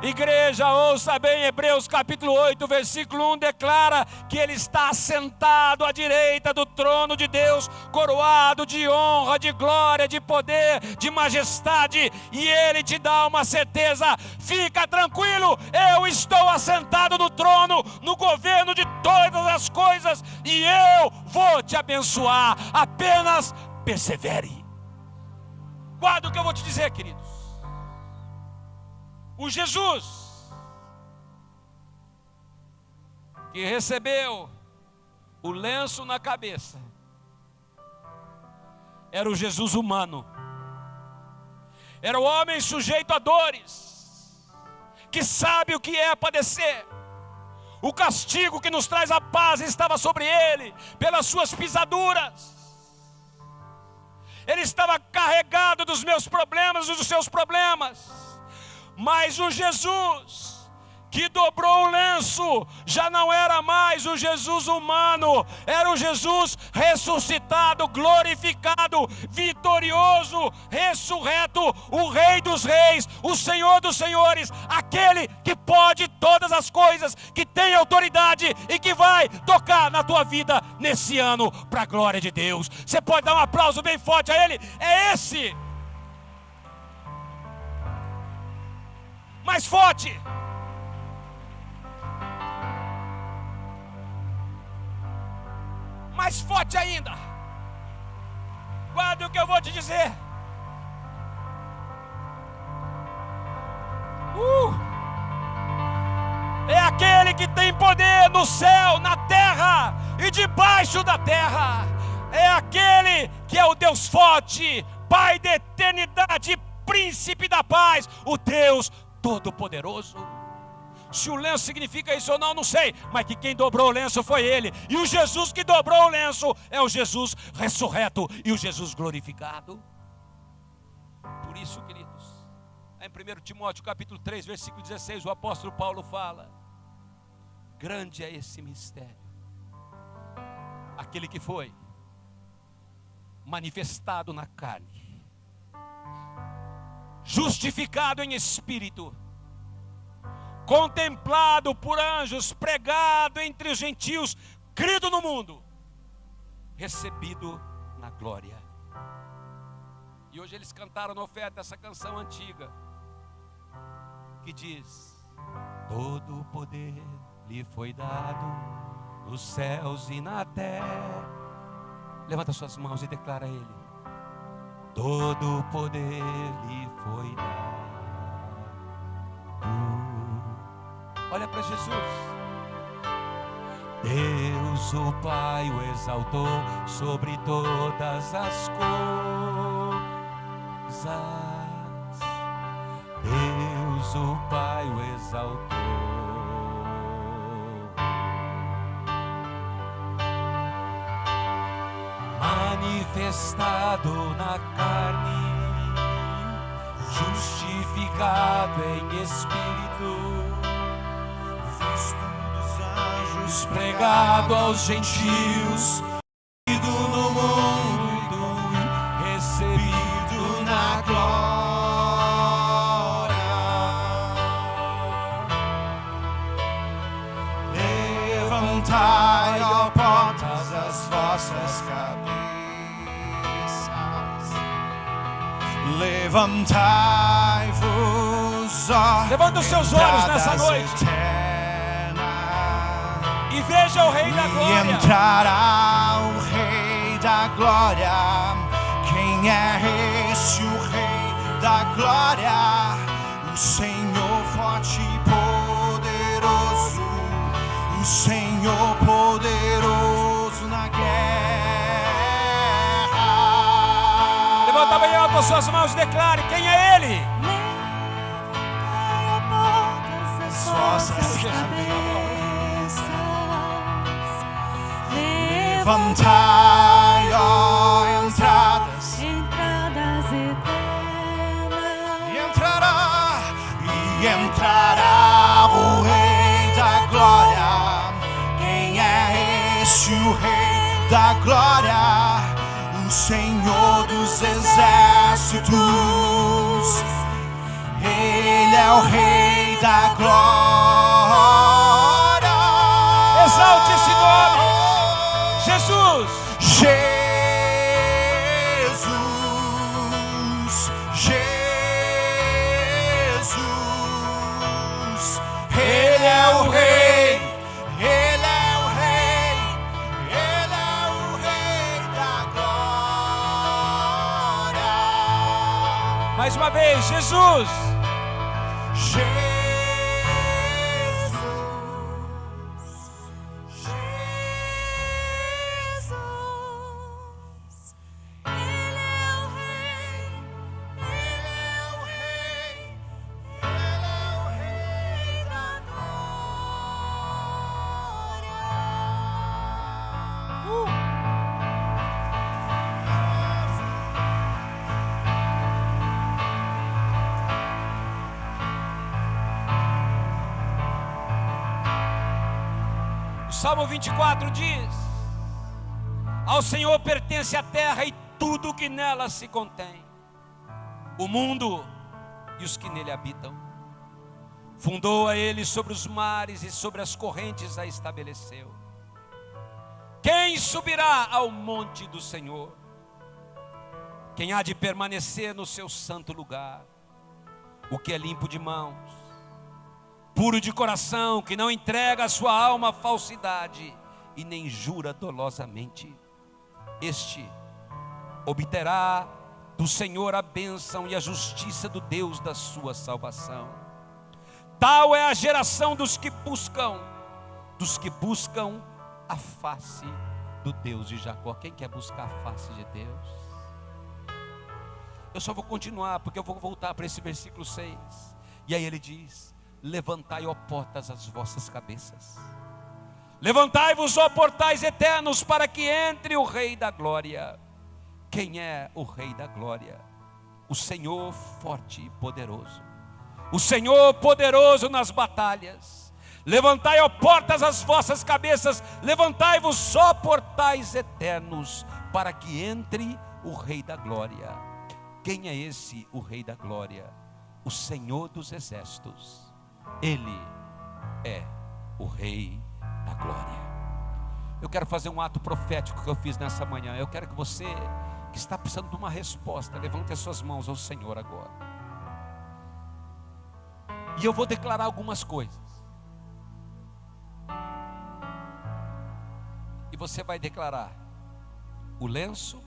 Igreja, ouça bem, Hebreus capítulo 8, versículo 1 declara que Ele está assentado à direita do trono de Deus, coroado de honra, de glória, de poder, de majestade, e Ele te dá uma certeza, fica tranquilo, eu estou assentado no trono, no governo de todas as coisas, e eu vou te abençoar, apenas persevere. Guarda o que eu vou te dizer, queridos. O Jesus que recebeu o lenço na cabeça era o Jesus humano. Era o homem sujeito a dores, que sabe o que é padecer. O castigo que nos traz a paz estava sobre ele, pelas suas pisaduras. Ele estava carregado dos meus problemas e dos seus problemas. Mas o Jesus que dobrou o lenço já não era mais o Jesus humano, era o Jesus ressuscitado, glorificado, vitorioso, ressurreto, o Rei dos Reis, o Senhor dos Senhores, aquele que pode todas as coisas, que tem autoridade e que vai tocar na tua vida nesse ano para a glória de Deus. Você pode dar um aplauso bem forte a Ele? É esse. Mais forte. Mais forte ainda. Guarda o que eu vou te dizer. É aquele que tem poder no céu, na terra e debaixo da terra. É aquele que é o Deus forte, Pai da eternidade, Príncipe da paz, o Deus Todo-Poderoso. Se o lenço significa isso ou não, não sei, mas que quem dobrou o lenço foi Ele. E o Jesus que dobrou o lenço é o Jesus ressurreto e o Jesus glorificado. Por isso, queridos, em 1 Timóteo capítulo 3, versículo 16, o apóstolo Paulo fala: grande é esse mistério, aquele que foi manifestado na carne, justificado em espírito, contemplado por anjos, pregado entre os gentios, crido no mundo, recebido na glória. E hoje eles cantaram na oferta essa canção antiga, que diz: todo o poder lhe foi dado, nos céus e na terra. Levanta suas mãos e declara a Ele: todo o poder lhe foi dado. Olha para Jesus. Deus o Pai o exaltou sobre todas as coisas. Deus o Pai o exaltou. Manifestado na carne, justificado em espírito, pregado aos gentios, ido no mundo, recebido na glória. Levantai, ó portas, as vossas cabeças. Levantai-vos, ó. Levanta os seus olhos nessa noite e veja o Rei da Glória. E entrará o Rei da Glória. Quem é esse o Rei da Glória? O Senhor forte e poderoso, o Senhor poderoso na guerra. Levanta bem alto as suas mãos e declare: quem é Ele? Levantai as vossas cabeças. Levantai, ó entradas, entradas eternas. E entrará o Rei da Glória. Quem é esse o Rei da Glória? O Senhor dos exércitos. Ele é o Rei da Glória. Exalte esse nome. Jesus, Jesus, Jesus, Ele é o Rei, Ele é o Rei, Ele é o Rei da Glória. Mais uma vez, Jesus. Salmo 24 diz: ao Senhor pertence a terra e tudo o que nela se contém, o mundo e os que nele habitam. Fundou a ele sobre os mares e sobre as correntes a estabeleceu. Quem subirá ao monte do Senhor? Quem há de permanecer no seu santo lugar? O que é limpo de mãos, puro de coração, que não entrega a sua alma à falsidade e nem jura dolosamente, este obterá do Senhor a bênção e a justiça do Deus da sua salvação. Tal é a geração dos que buscam a face do Deus de Jacó. Quem quer buscar a face de Deus? Eu só vou continuar, porque eu vou voltar para esse versículo 6. E aí ele diz: levantai, ó portas, as vossas cabeças. Levantai-vos, ó portais eternos, para que entre o Rei da Glória. Quem é o Rei da Glória? O Senhor forte e poderoso. O Senhor poderoso nas batalhas. Levantai, ó portas, as vossas cabeças. Levantai-vos, ó portais eternos, para que entre o Rei da Glória. Quem é esse, o Rei da Glória? O Senhor dos Exércitos. Ele é o Rei da Glória. Eu quero fazer um ato profético que eu fiz nessa manhã. Eu quero que você, que está precisando de uma resposta, levante as suas mãos ao Senhor agora. E eu vou declarar algumas coisas. E você vai declarar: o lenço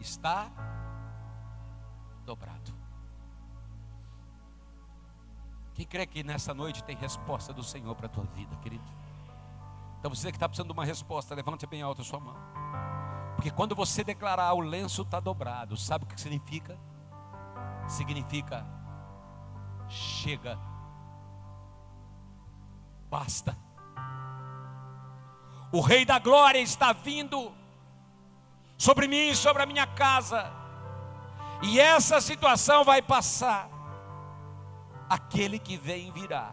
está dobrado. Quem crê que nessa noite tem resposta do Senhor para a tua vida, querido? Então você que está precisando de uma resposta, levante bem alto a sua mão. Porque quando você declarar o lenço está dobrado, sabe o que significa? Significa: chega, basta. O Rei da Glória está vindo sobre mim e sobre a minha casa, e essa situação vai passar. Aquele que vem virá,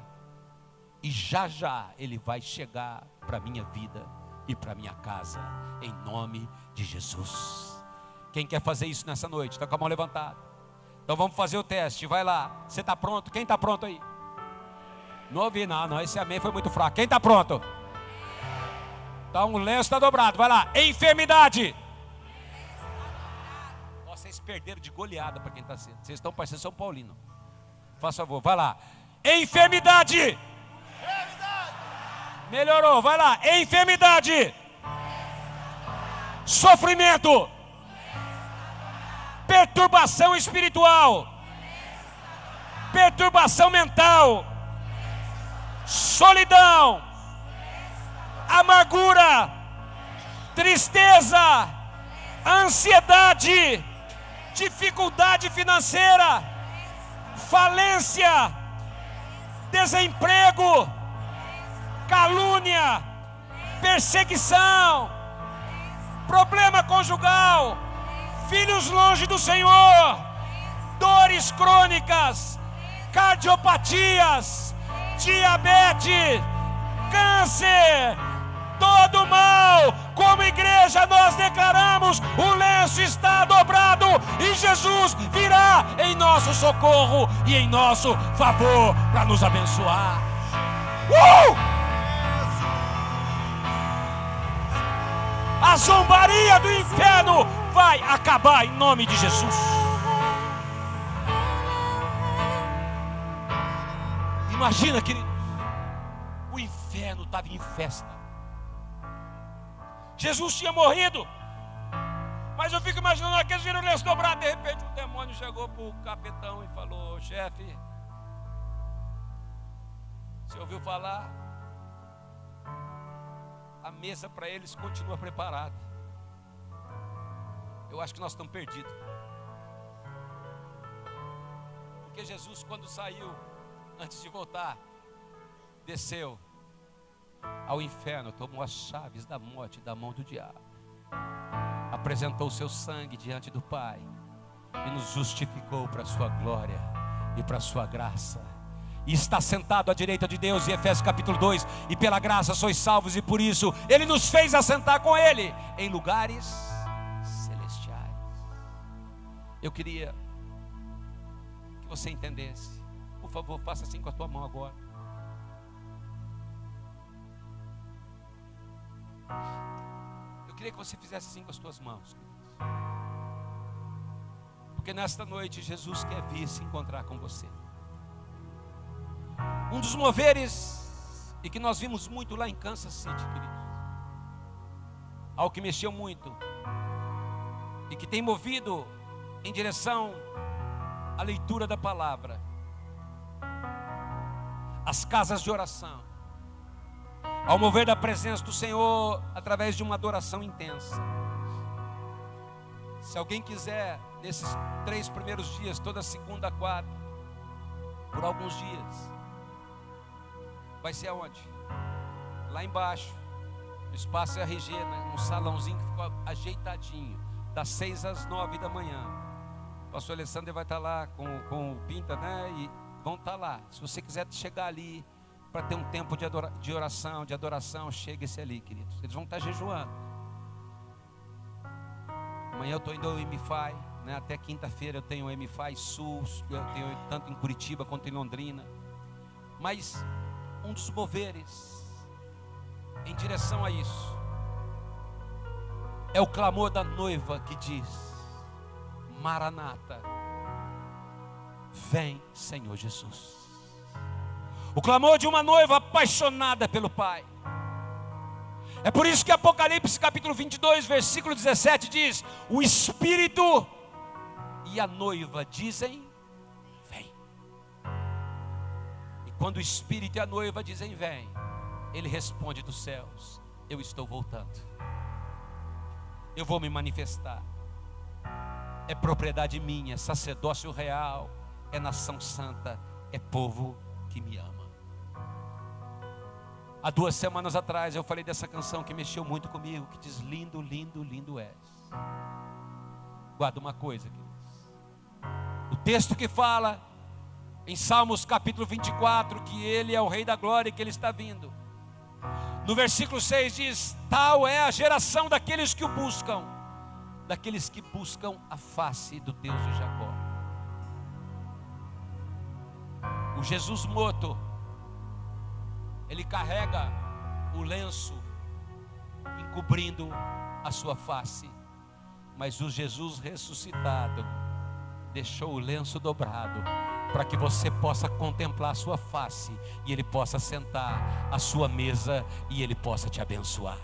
e já já ele vai chegar para a minha vida e para a minha casa, em nome de Jesus. Quem quer fazer isso nessa noite? Está com a mão levantada. Então vamos fazer o teste, vai lá. Você está pronto? Quem está pronto aí? Não ouvi, não, esse amém foi muito fraco. Quem está pronto? Então o lenço está dobrado, vai lá. Enfermidade. Nossa, vocês perderam de goleada para quem está sendo. Vocês estão parecendo São Paulino. Faça favor, vai lá. Enfermidade. Melhorou, vai lá. Enfermidade. Sofrimento. Perturbação espiritual. Perturbação mental. Solidão. Amargura. Tristeza. Ansiedade. Dificuldade financeira. Falência, desemprego, calúnia, perseguição, problema conjugal, filhos longe do Senhor, dores crônicas, cardiopatias, diabetes, câncer, todo mal. Como igreja nós declaramos: o lenço está dobrado e Jesus virá em nosso socorro e em nosso favor para nos abençoar. A zombaria do inferno vai acabar em nome de Jesus. Imagina, querido, o inferno estava em festa. Jesus tinha morrido, Mas eu fico imaginando aqueles viram o lenço dobrado. De repente o demônio chegou para o capitão e falou: chefe, você ouviu falar? A mesa para eles continua preparada. Eu acho que nós estamos perdidos. Porque Jesus, quando saiu, antes de voltar, desceu ao inferno, tomou as chaves da morte da mão do diabo, apresentou o seu sangue diante do Pai e nos justificou para a sua glória e para a sua graça. E está sentado à direita de Deus, em Efésios capítulo 2, e pela graça sois salvos, e por isso Ele nos fez assentar com Ele em lugares celestiais. Eu queria que você entendesse. Por favor, faça assim com a tua mão agora. Eu queria que você fizesse assim com as tuas mãos, queridos. Porque nesta noite Jesus quer vir se encontrar com você. Um dos moveres, e que nós vimos muito lá em Kansas City, queridos, algo que mexeu muito e que tem movido em direção à leitura da palavra, as casas de oração, ao mover da presença do Senhor através de uma adoração intensa. Se alguém quiser, nesses 3 primeiros dias, toda segunda a quarta, por alguns dias, vai ser aonde? Lá embaixo, no espaço RG, né? Um salãozinho que ficou ajeitadinho, das 6 às 9 da manhã. O pastor Alessandro vai estar lá com o Pinta, né? E vão estar lá. Se você quiser chegar ali para ter um tempo de adoração, chegue-se ali, queridos. Eles vão estar jejuando. Amanhã eu estou indo ao MFI, né? Até quinta-feira eu tenho o MFI Sul, eu tenho tanto em Curitiba quanto em Londrina. Mas um dos moveres em direção a isso é o clamor da noiva que diz: Maranata, vem Senhor Jesus. O clamor de uma noiva apaixonada pelo Pai. É por isso que Apocalipse capítulo 22 versículo 17 diz: o Espírito e a noiva dizem: vem. E quando o Espírito e a noiva dizem: vem, Ele responde dos céus: eu estou voltando, eu vou me manifestar. É propriedade minha, é sacerdócio real, é nação santa, é povo que me ama. Há 2 semanas atrás eu falei dessa canção que mexeu muito comigo, que diz: lindo, lindo, lindo és. Guarda uma coisa, queridos. O texto que fala em Salmos capítulo 24 que Ele é o Rei da Glória e que Ele está vindo. No versículo 6 diz: tal é a geração daqueles que o buscam, daqueles que buscam a face do Deus de Jacó. O Jesus morto, Ele carrega o lenço encobrindo a sua face, mas o Jesus ressuscitado deixou o lenço dobrado para que você possa contemplar a sua face e Ele possa sentar à sua mesa e Ele possa te abençoar.